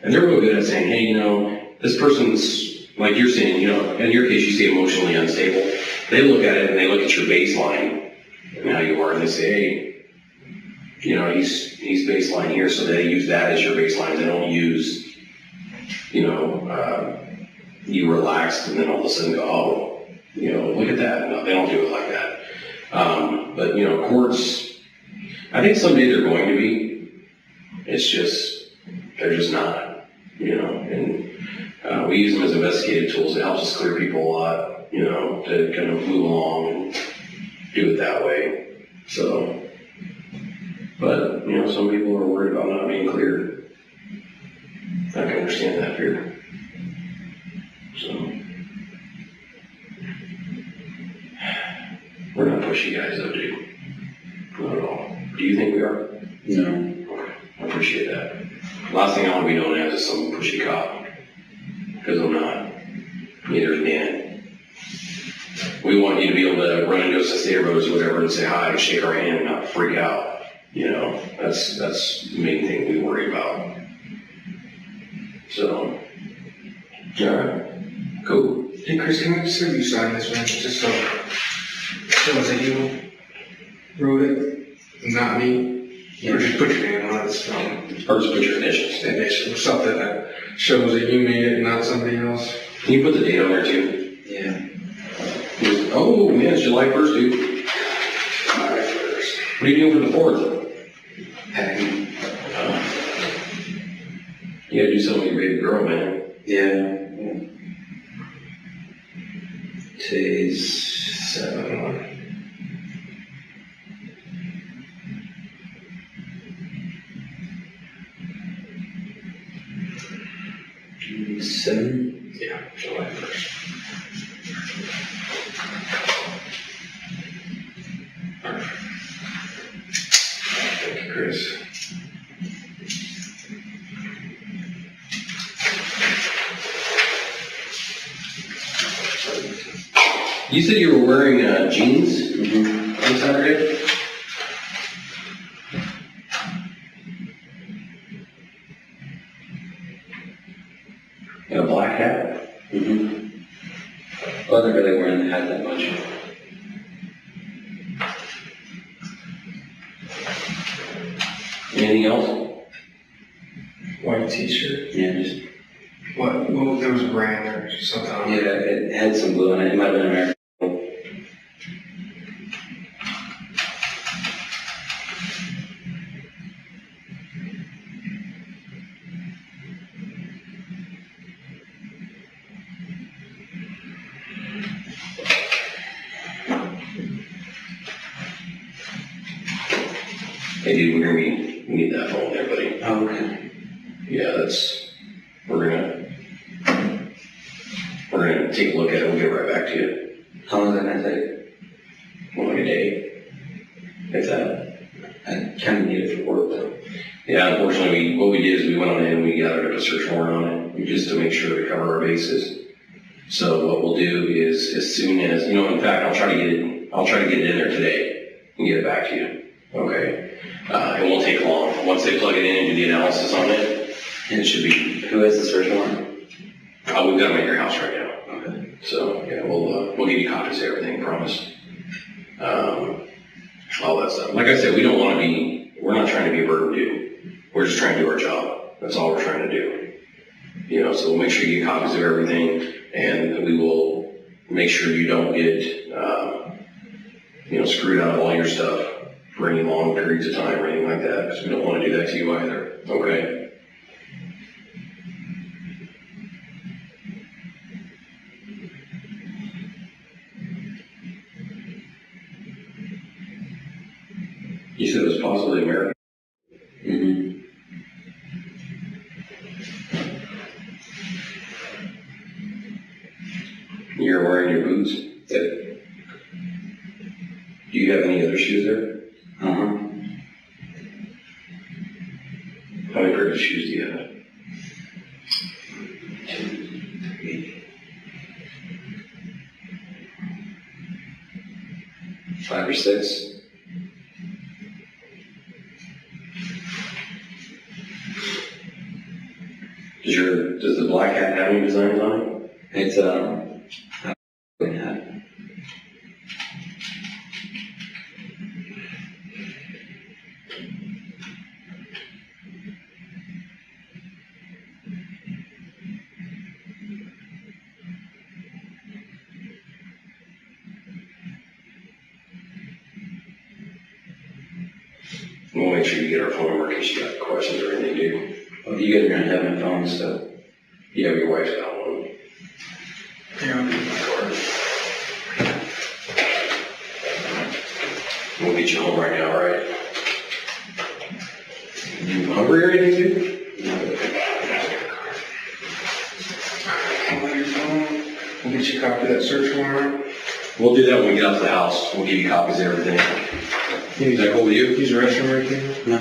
And they're real good at saying, hey, you know, this person's, like you're saying, you know, in your case you say emotionally unstable. They look at it and they look at your baseline and how you are, and they say, hey, you know, he's baseline here, so they use that as your baseline. They don't use, you know, you relaxed and then all of a sudden go, oh, you know, look at that. No, they don't do it like that. But, you know, courts, I think someday they're going to be. It's just, they're just not, you know, and we use them as investigative tools. It helps us clear people a lot, you know, to kind of move along and do it that way. So, but, you know, some people are worried about not being cleared. I can understand that fear. So, we're not pushy guys though, dude. Not at all. Do you think we are? No. Okay. I appreciate that. Last thing I want to be known as is some pushy cop. Because I'm not. Neither is Dan. We want you to be able to run into us at neighborhoods or whatever and say hi, shake our hand, and not freak out. You know, that's the main thing we worry about. So, all right, cool. Hey Chris, can I just have you sign this one, just so shows that you wrote it, not me? Or just put your name on it, so. Or just put your initials. Or something that shows that you made it, not somebody else. Can you put the date on there too? Yeah. Oh man, it's July 1st, dude. July 1st. What are you doing for the 4th? Packing. You gotta do something with your baby girl, man. Yeah. Today's 7. 7? Yeah, July 1st. Thank you, Chris. You said you were wearing jeans on Saturday? And a black hat? Wasn't really wearing the hat that much. Anything else? White t-shirt. Yeah, just What, there was a brand or something on yeah, it. it had some blue in it. It might have been American. Hey dude, we need that phone there, buddy. Oh, okay. Yeah, we're gonna take a look at it, we'll get right back to you. How long is that going to take? Well, like a day. If that. I kind of need it for work though. Yeah, unfortunately, what we did is we went on in and we gathered up a search warrant on it, just to make sure to cover our bases. So what we'll do is, as soon as, in fact, I'll try to get it in there today and get it back to you. Okay? It won't take long. Once they plug it in and do the analysis on it, it should be. Who has the search warrant? We've got them at your house right now. Okay. So yeah, we'll give you copies of everything, promise. All that stuff. Like I said, we're not trying to be a burden to you. We're just trying to do our job. That's all we're trying to do. So we'll make sure you get copies of everything, and we will make sure you don't get, screwed out of all your stuff for any long periods of time or anything like that, because we don't want to do that to you either. Okay? You said it was possibly American. Mm-hmm. You're wearing your boots? Yep. Do you have any other shoes there? Uh-huh. How many pairs of shoes do you have? 5 or 6. Does the black hat have any designs on it? It's hat. We'll make sure you get our phone number in case you got questions or anything, dude. Well, you guys are gonna have my phone, so. Yeah, your wife's got one. We'll get you home right now, all right? You hungry or anything, dude? We'll get you a copy of that search warrant. We'll do that when we get out to the house. We'll give you copies of everything. Is that cool with you? Use the restroom right there. No.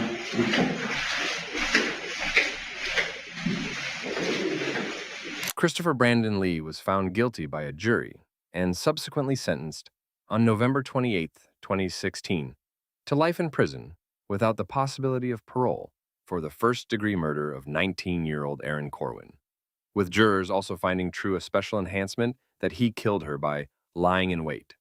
Christopher Brandon Lee was found guilty by a jury and subsequently sentenced on November 28, 2016, to life in prison without the possibility of parole for the first-degree murder of 19-year-old Erin Corwin, with jurors also finding true a special enhancement that he killed her by lying in wait.